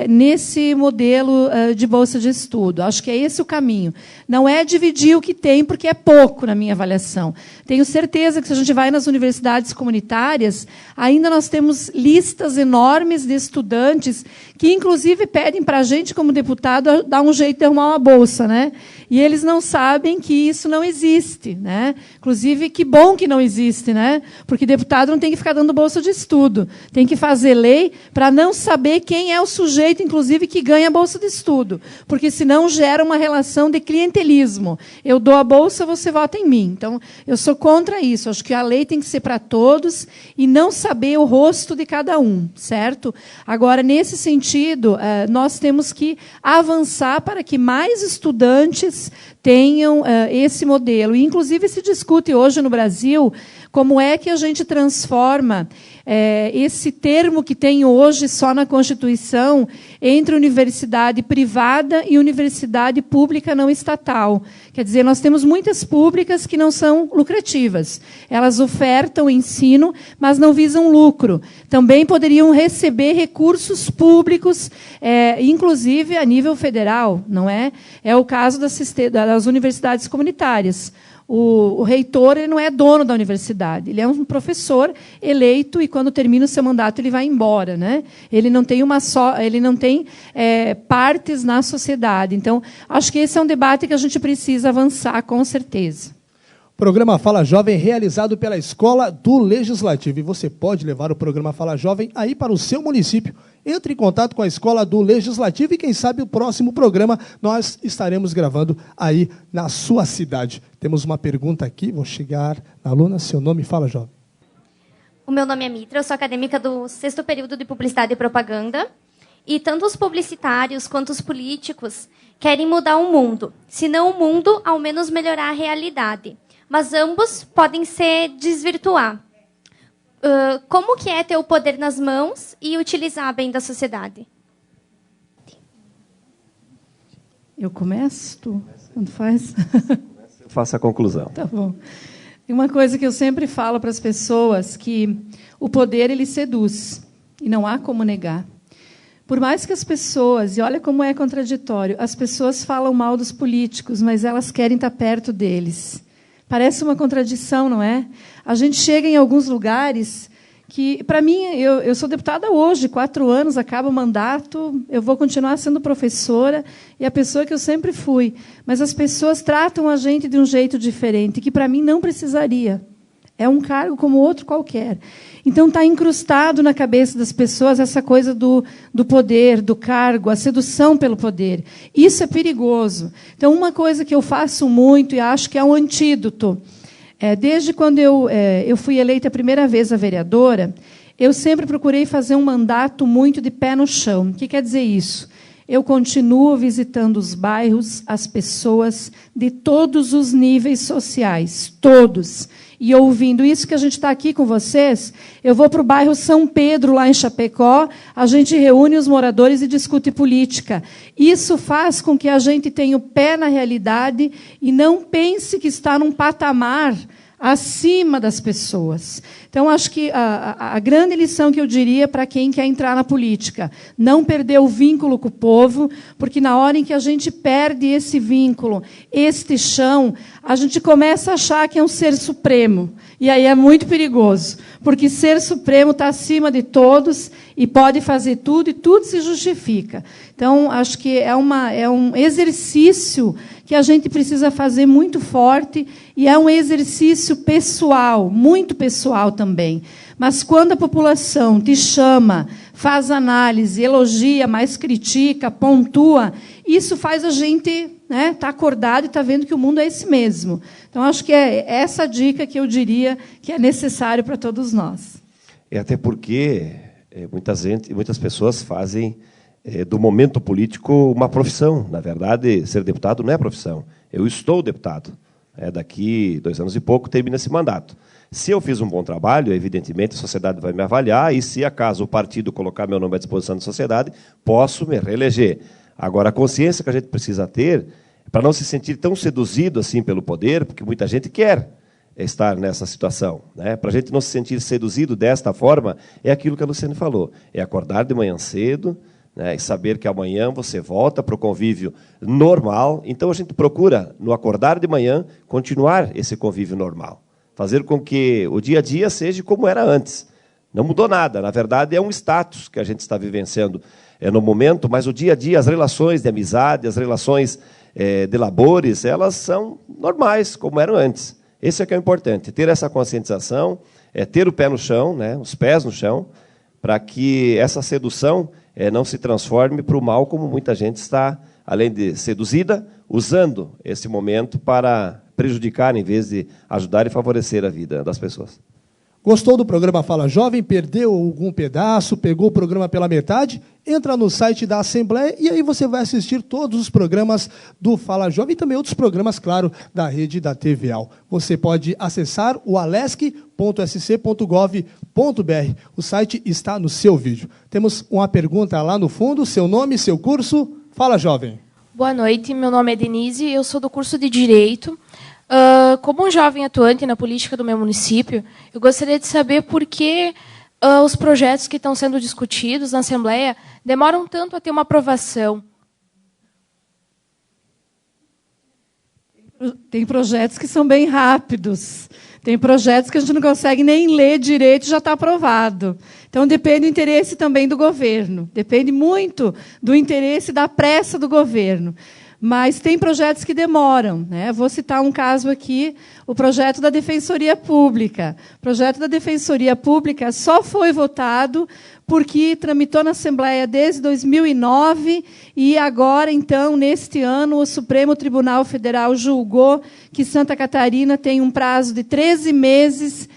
nesse modelo de bolsa de estudo. Acho que é esse o caminho. Não é dividir o que tem, porque é pouco, na minha avaliação. Tenho certeza que, se a gente vai nas universidades comunitárias, ainda nós temos listas enormes de estudantes que, inclusive, pedem para a gente, como deputado, dar um jeito de arrumar uma bolsa, né? E eles não sabem que isso não existe, né? Inclusive, que bom que não existe, né? Porque deputado não tem que ficar dando bolsa de estudo. Tem que fazer lei para não saber quem é o sujeito, inclusive, que ganha a bolsa de estudo. Porque, senão, gera uma relação de clientelismo. Eu dou a bolsa, você vota em mim. Então, eu sou contra isso. Acho que a lei tem que ser para todos e não saber o rosto de cada um, certo? Agora, nesse sentido, nós temos que avançar para que mais estudantes tenham esse modelo. E, inclusive, se discute hoje no Brasil como é que a gente transforma esse termo que tem hoje só na Constituição entre universidade privada e universidade pública não estatal. Quer dizer, nós temos muitas públicas que não são lucrativas. Elas ofertam ensino, mas não visam lucro. Também poderiam receber recursos públicos, inclusive a nível federal, não é? É o caso das universidades comunitárias. O reitor, ele não é dono da universidade, ele é um professor eleito e, quando termina o seu mandato, ele vai embora, né? Ele não tem partes na sociedade. Então, acho que esse é um debate que a gente precisa avançar, com certeza. Programa Fala Jovem, realizado pela Escola do Legislativo. E você pode levar o programa Fala Jovem aí para o seu município. Entre em contato com a Escola do Legislativo e, quem sabe, o próximo programa nós estaremos gravando aí na sua cidade. Temos uma pergunta aqui, vou chegar na aluna. Seu nome, fala, jovem. O meu nome é Mitra, eu sou acadêmica do 6º período de Publicidade e Propaganda. E tanto os publicitários quanto os políticos querem mudar o mundo. Se não o mundo, ao menos melhorar a realidade. Mas ambos podem se desvirtuar. Como que é ter o poder nas mãos e utilizar bem da sociedade? Eu começo? Tu? Quando faz? Eu faço a conclusão. Tá bom. Tem uma coisa que eu sempre falo para as pessoas, que o poder, ele seduz, e não há como negar. Por mais que as pessoas, e olha como é contraditório, as pessoas falam mal dos políticos, mas elas querem estar perto deles. Parece uma contradição, não é? A gente chega em alguns lugares que, para mim, eu sou deputada hoje, 4 anos, acaba o mandato, eu vou continuar sendo professora e a pessoa que eu sempre fui. Mas as pessoas tratam a gente de um jeito diferente, que, para mim, não precisaria. É um cargo como outro qualquer. Então, está incrustado na cabeça das pessoas essa coisa do poder, do cargo, a sedução pelo poder. Isso é perigoso. Então, uma coisa que eu faço muito e acho que é um antídoto, desde quando eu fui eleita a primeira vez a vereadora, eu sempre procurei fazer um mandato muito de pé no chão. O que quer dizer isso? Eu continuo visitando os bairros, as pessoas de todos os níveis sociais, todos. E ouvindo isso que a gente está aqui com vocês, eu vou para o bairro São Pedro, lá em Chapecó, a gente reúne os moradores e discute política. Isso faz com que a gente tenha o pé na realidade e não pense que está num patamar acima das pessoas. Então, acho que a grande lição que eu diria para quem quer entrar na política, não perder o vínculo com o povo, porque na hora em que a gente perde esse vínculo, este chão, a gente começa a achar que é um ser supremo. E aí é muito perigoso, porque ser supremo está acima de todos e pode fazer tudo, e tudo se justifica. Então, acho que é um exercício que a gente precisa fazer muito forte, e é um exercício pessoal, muito pessoal também. Mas quando a população te chama, faz análise, elogia, mas critica, pontua, isso faz a gente tá acordado e está vendo que o mundo é esse mesmo. Então, acho que é essa dica que eu diria que é necessário para todos nós. Até porque muitas pessoas fazem do momento político uma profissão. Na verdade, ser deputado não é profissão. Eu estou deputado. Daqui 2 anos e pouco termina esse mandato. Se eu fiz um bom trabalho, evidentemente a sociedade vai me avaliar, e se acaso o partido colocar meu nome à disposição da sociedade, posso me reeleger. Agora, a consciência que a gente precisa ter, para não se sentir tão seduzido assim pelo poder, porque muita gente quer estar nessa situação, para a gente não se sentir seduzido desta forma, é aquilo que a Luciane falou, é acordar de manhã cedo, e saber que amanhã você volta para o convívio normal. Então, a gente procura, no acordar de manhã, continuar esse convívio normal. Fazer com que o dia a dia seja como era antes. Não mudou nada. Na verdade, é um status que a gente está vivenciando no momento, mas o dia a dia, as relações de amizade, as relações de labores, elas são normais, como eram antes. Esse é que é o importante, ter essa conscientização, ter o pé no chão, os pés no chão, para que essa sedução não se transforme para o mal, como muita gente está, além de seduzida, usando esse momento para prejudicar, em vez de ajudar e favorecer a vida das pessoas. Gostou do programa Fala Jovem? Perdeu algum pedaço? Pegou o programa pela metade? Entra no site da Assembleia e aí você vai assistir todos os programas do Fala Jovem e também outros programas, claro, da rede da TVAL. Você pode acessar o alesc.sc.gov.br. O site está no seu vídeo. Temos uma pergunta lá no fundo. Seu nome, seu curso? Fala Jovem. Boa noite, meu nome é Denise, eu sou do curso de Direito. Como um jovem atuante na política do meu município, eu gostaria de saber por que os projetos que estão sendo discutidos na Assembleia demoram tanto a ter uma aprovação. Tem projetos que são bem rápidos. Tem projetos que a gente não consegue nem ler direito e já está aprovado. Então, depende do interesse também do governo. Depende muito do interesse, da pressa do governo. Mas tem projetos que demoram. Vou citar um caso aqui, o projeto da Defensoria Pública. O projeto da Defensoria Pública só foi votado porque tramitou na Assembleia desde 2009 e agora, então, neste ano, o Supremo Tribunal Federal julgou que Santa Catarina tem um prazo de 13 meses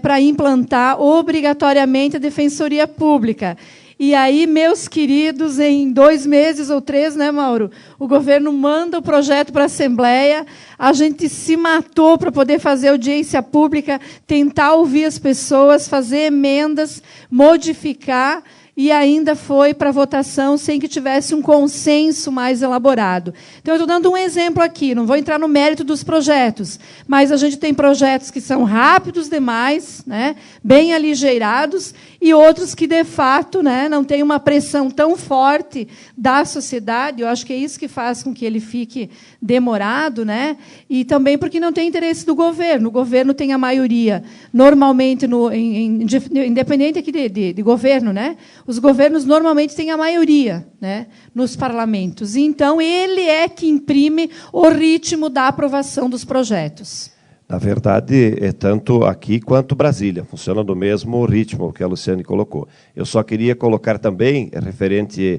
para implantar obrigatoriamente a Defensoria Pública. E aí, meus queridos, em 2 meses ou 3, Mauro? O governo manda o projeto para a Assembleia, a gente se matou para poder fazer audiência pública, tentar ouvir as pessoas, fazer emendas, modificar, e ainda foi para votação sem que tivesse um consenso mais elaborado. Então, eu estou dando um exemplo aqui, não vou entrar no mérito dos projetos, mas a gente tem projetos que são rápidos demais, bem aligeirados, e outros que, de fato, não têm uma pressão tão forte da sociedade. Eu acho que é isso que faz com que ele fique demorado, e também porque não tem interesse do governo. O governo tem a maioria, normalmente, independente aqui de governo, os governos normalmente têm a maioria nos parlamentos. Então, ele é que imprime o ritmo da aprovação dos projetos. Na verdade, é tanto aqui quanto Brasília. Funciona no mesmo ritmo que a Luciane colocou. Eu só queria colocar também, referente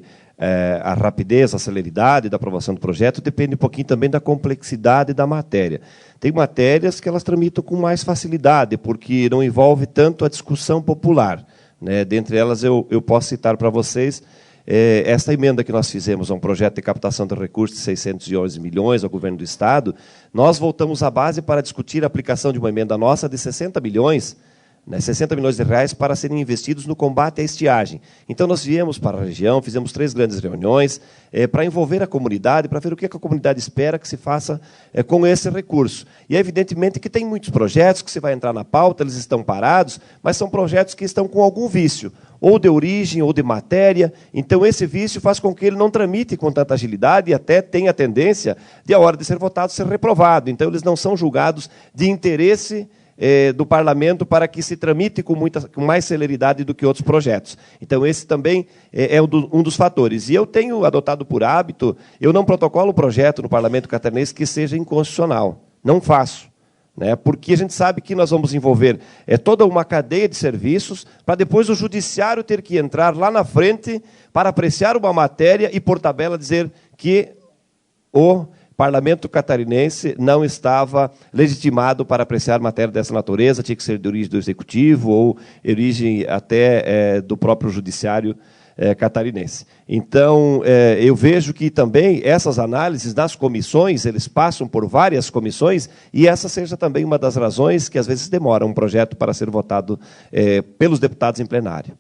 à rapidez, à celeridade da aprovação do projeto, depende um pouquinho também da complexidade da matéria. Tem matérias que elas tramitam com mais facilidade, porque não envolve tanto a discussão popular, né? Dentre elas, eu posso citar para vocês esta emenda que nós fizemos a um projeto de captação de recursos de 611 milhões ao governo do Estado. Nós voltamos à base para discutir a aplicação de uma emenda nossa de 60 milhões, né, 60 milhões de reais para serem investidos no combate à estiagem. Então, nós viemos para a região, fizemos 3 grandes reuniões para envolver a comunidade, para ver o que a comunidade espera que se faça com esse recurso. E é evidentemente que tem muitos projetos que você vai entrar na pauta, eles estão parados, mas são projetos que estão com algum vício, ou de origem, ou de matéria. Então, esse vício faz com que ele não tramite com tanta agilidade e até tenha a tendência de, a hora de ser votado, ser reprovado. Então, eles não são julgados de interesse do parlamento para que se tramite com mais celeridade do que outros projetos. Então, esse também é um dos fatores. E eu tenho adotado por hábito, eu não protocolo o projeto no parlamento catarinense que seja inconstitucional. Não faço. Né, porque a gente sabe que nós vamos envolver toda uma cadeia de serviços para depois o judiciário ter que entrar lá na frente para apreciar uma matéria e, por tabela, dizer que o parlamento catarinense não estava legitimado para apreciar matéria dessa natureza, tinha que ser de origem do executivo ou origem até do próprio judiciário catarinense. Então, eu vejo que também essas análises nas comissões, eles passam por várias comissões, e essa seja também uma das razões que às vezes demora um projeto para ser votado pelos deputados em plenário.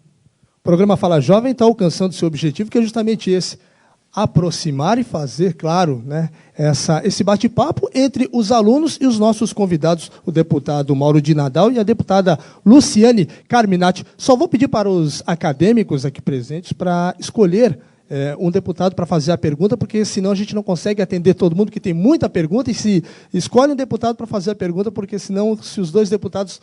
O programa Fala Jovem está alcançando seu objetivo, que é justamente esse: aproximar e fazer, claro, né, esse bate-papo entre os alunos e os nossos convidados, o deputado Mauro de Nadal e a deputada Luciane Carminati. Só vou pedir para os acadêmicos aqui presentes para escolher um deputado para fazer a pergunta, porque senão a gente não consegue atender todo mundo, que tem muita pergunta, e se escolhe um deputado para fazer a pergunta, porque senão, se os 2 deputados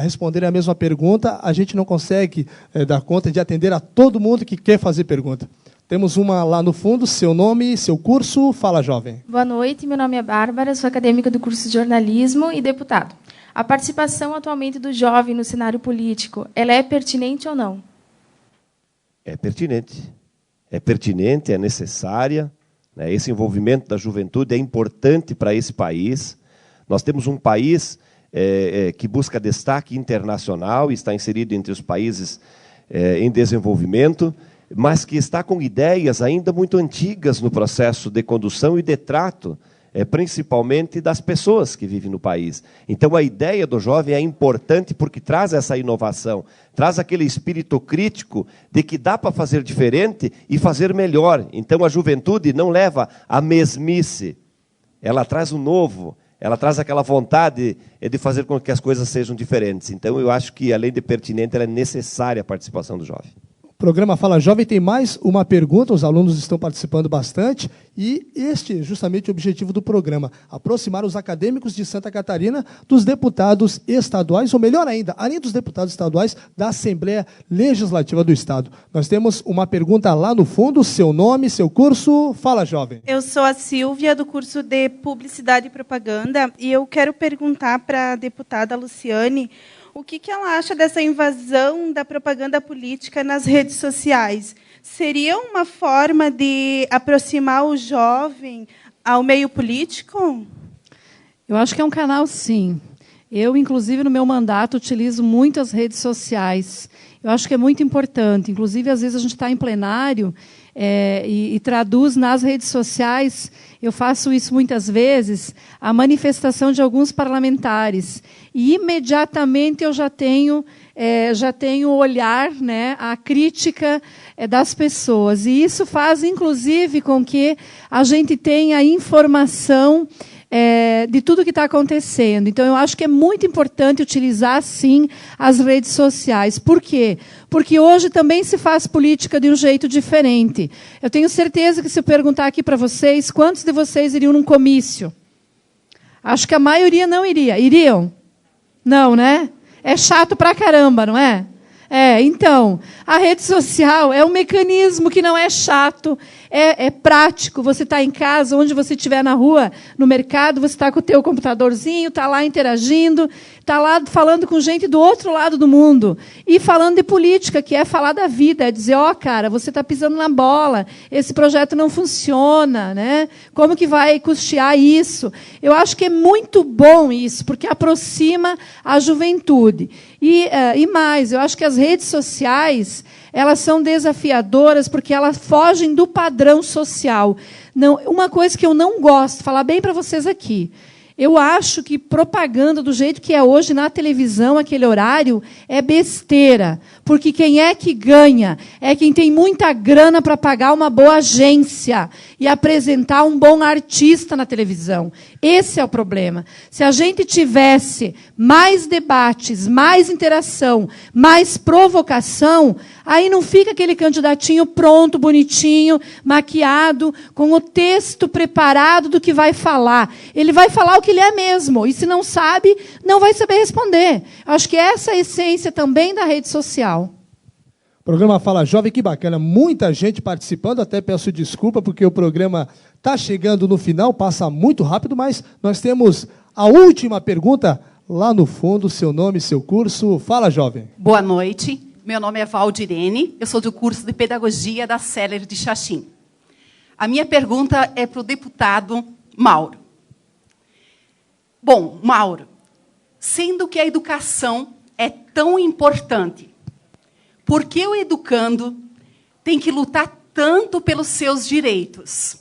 responderem a mesma pergunta, a gente não consegue dar conta de atender a todo mundo que quer fazer pergunta. Temos uma lá no fundo, seu nome, seu curso. Fala, jovem. Boa noite, meu nome é Bárbara, sou acadêmica do curso de jornalismo e deputado. A participação atualmente do jovem no cenário político, ela é pertinente ou não? É pertinente. É pertinente, é necessária. Né? Esse envolvimento da juventude é importante para esse país. Nós temos um país que busca destaque internacional e está inserido entre os países em desenvolvimento, mas que está com ideias ainda muito antigas no processo de condução e de trato, principalmente das pessoas que vivem no país. Então, a ideia do jovem é importante porque traz essa inovação, traz aquele espírito crítico de que dá para fazer diferente e fazer melhor. Então, a juventude não leva a mesmice, ela traz o novo, ela traz aquela vontade de fazer com que as coisas sejam diferentes. Então, eu acho que, além de pertinente, ela é necessária a participação do jovem. O programa Fala Jovem tem mais uma pergunta, os alunos estão participando bastante, e este é justamente o objetivo do programa: aproximar os acadêmicos de Santa Catarina dos deputados estaduais, ou melhor ainda, além dos deputados estaduais, da Assembleia Legislativa do Estado. Nós temos uma pergunta lá no fundo, seu nome, seu curso. Fala, jovem. Eu sou a Silvia, do curso de Publicidade e Propaganda, e eu quero perguntar para a deputada Luciane o que ela acha dessa invasão da propaganda política nas redes sociais. Seria uma forma de aproximar o jovem ao meio político? Eu acho que é um canal, sim. Eu, inclusive, no meu mandato, utilizo muito as redes sociais. Eu acho que é muito importante. Inclusive, às vezes, a gente está em plenário e traduz nas redes sociais. Eu faço isso muitas vezes, a manifestação de alguns parlamentares. E, imediatamente, eu já tenho o olhar, né, a crítica das pessoas. E isso faz, inclusive, com que a gente tenha informação de tudo que está acontecendo. Então, eu acho que é muito importante utilizar, sim, as redes sociais. Por quê? Porque hoje também se faz política de um jeito diferente. Eu tenho certeza que, se eu perguntar aqui para vocês, quantos de vocês iriam num comício? Acho que a maioria não iria. Iriam? Não, né? É chato pra caramba, não é? Então, a rede social é um mecanismo que não é chato, é prático. Você está em casa, onde você estiver na rua, no mercado, você está com o teu computadorzinho, está lá interagindo, está lá falando com gente do outro lado do mundo. E falando de política, que é falar da vida, é dizer, cara, você está pisando na bola, esse projeto não funciona, né? Como que vai custear isso? Eu acho que é muito bom isso, porque aproxima a juventude. E mais, eu acho que as redes sociais, elas são desafiadoras porque elas fogem do padrão social. Não, uma coisa que eu não gosto, falar bem para vocês aqui, eu acho que propaganda do jeito que é hoje na televisão, aquele horário, é besteira. Porque quem é que ganha? É quem tem muita grana para pagar uma boa agência e apresentar um bom artista na televisão. Esse é o problema. Se a gente tivesse mais debates, mais interação, mais provocação, aí não fica aquele candidatinho pronto, bonitinho, maquiado, com o texto preparado do que vai falar. Ele vai falar o que ele é mesmo. E se não sabe, não vai saber responder. Acho que essa é a essência também da rede social. Programa Fala Jovem, que bacana. Muita gente participando, até peço desculpa, porque o programa está chegando no final, passa muito rápido, mas nós temos a última pergunta lá no fundo, seu nome, seu curso. Fala, jovem. Boa noite. Meu nome é Valdirene, eu sou do curso de Pedagogia da Seller de Xaxim. A minha pergunta é para o deputado Mauro. Bom, Mauro, sendo que a educação é tão importante, por que o educando tem que lutar tanto pelos seus direitos?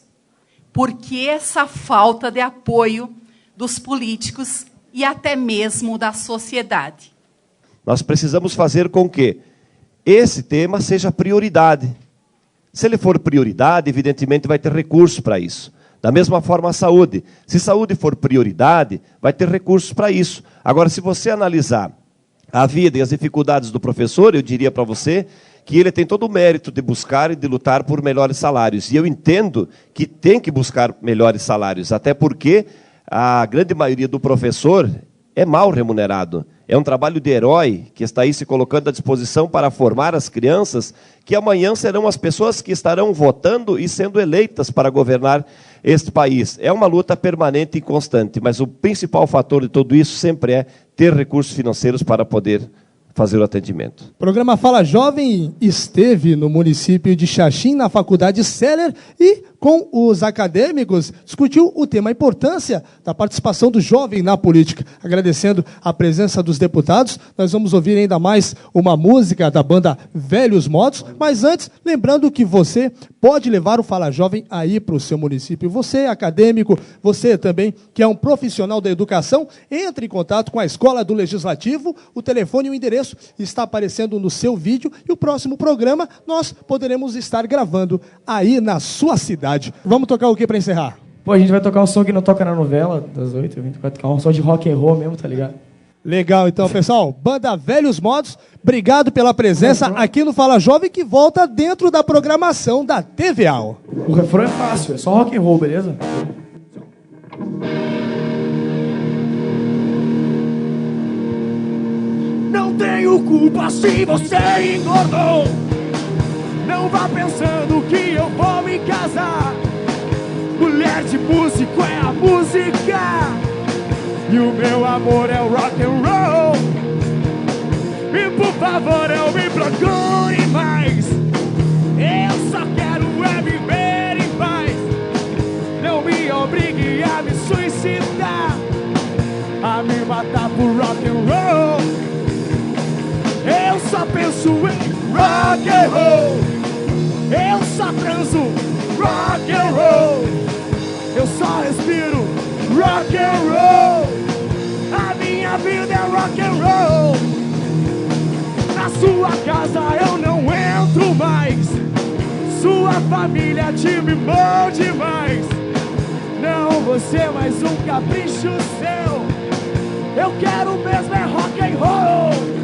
Por que essa falta de apoio dos políticos e até mesmo da sociedade? Nós precisamos fazer com que esse tema seja prioridade. Se ele for prioridade, evidentemente vai ter recurso para isso. Da mesma forma a saúde. Se saúde for prioridade, vai ter recursos para isso. Agora, se você analisar a vida e as dificuldades do professor, eu diria para você que ele tem todo o mérito de buscar e de lutar por melhores salários. E eu entendo que tem que buscar melhores salários, até porque a grande maioria do professor é mal remunerado. É um trabalho de herói que está aí se colocando à disposição para formar as crianças que amanhã serão as pessoas que estarão votando e sendo eleitas para governar este país. É uma luta permanente e constante, mas o principal fator de tudo isso sempre é ter recursos financeiros para poder fazer o atendimento. O programa Fala Jovem esteve no município de Xaxim, na Faculdade Seller, e com os acadêmicos discutiu o tema, a importância da participação do jovem na política. Agradecendo a presença dos deputados, nós vamos ouvir ainda mais uma música da banda Velhos Modos, mas antes, lembrando que você pode levar o Fala Jovem aí para o seu município. Você, acadêmico, você também, que é um profissional da educação, entre em contato com a Escola do Legislativo, o telefone e o endereço está aparecendo no seu vídeo, e o próximo programa nós poderemos estar gravando aí na sua cidade. Vamos tocar o que para encerrar? Pô, a gente vai tocar um som que não toca na novela, das 8, vai tocar um som de rock and roll mesmo, tá ligado? Legal, então, pessoal, banda Velhos Modos, obrigado pela presença aqui no Fala Jovem, que volta dentro da programação da TVA. O refrão é fácil, é só rock and roll, beleza? Não tenho culpa se você engordou. Não vá pensando que eu vou me casar. Mulher de músico é a música, e o meu amor é o rock and roll. E por favor não me procure mais. Eu só quero é viver em paz. Não me obrigue a me suicidar, a me matar por rock and roll. Eu só penso em rock and roll. Eu só transo rock and roll. Eu só respiro rock and roll. A minha vida é rock and roll. Na sua casa eu não entro mais. Sua família te mimou demais. Não, você é mais um capricho seu. Eu quero mesmo é rock and roll.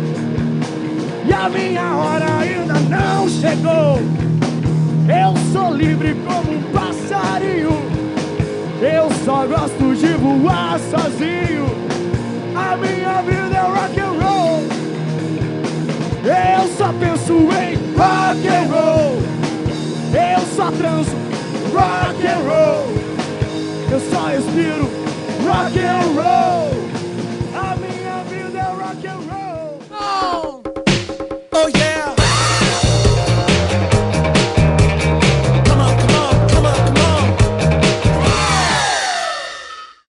E a minha hora ainda não chegou. Eu sou livre como um passarinho. Eu só gosto de voar sozinho. A minha vida é rock and roll. Eu sou só penso em rock and roll.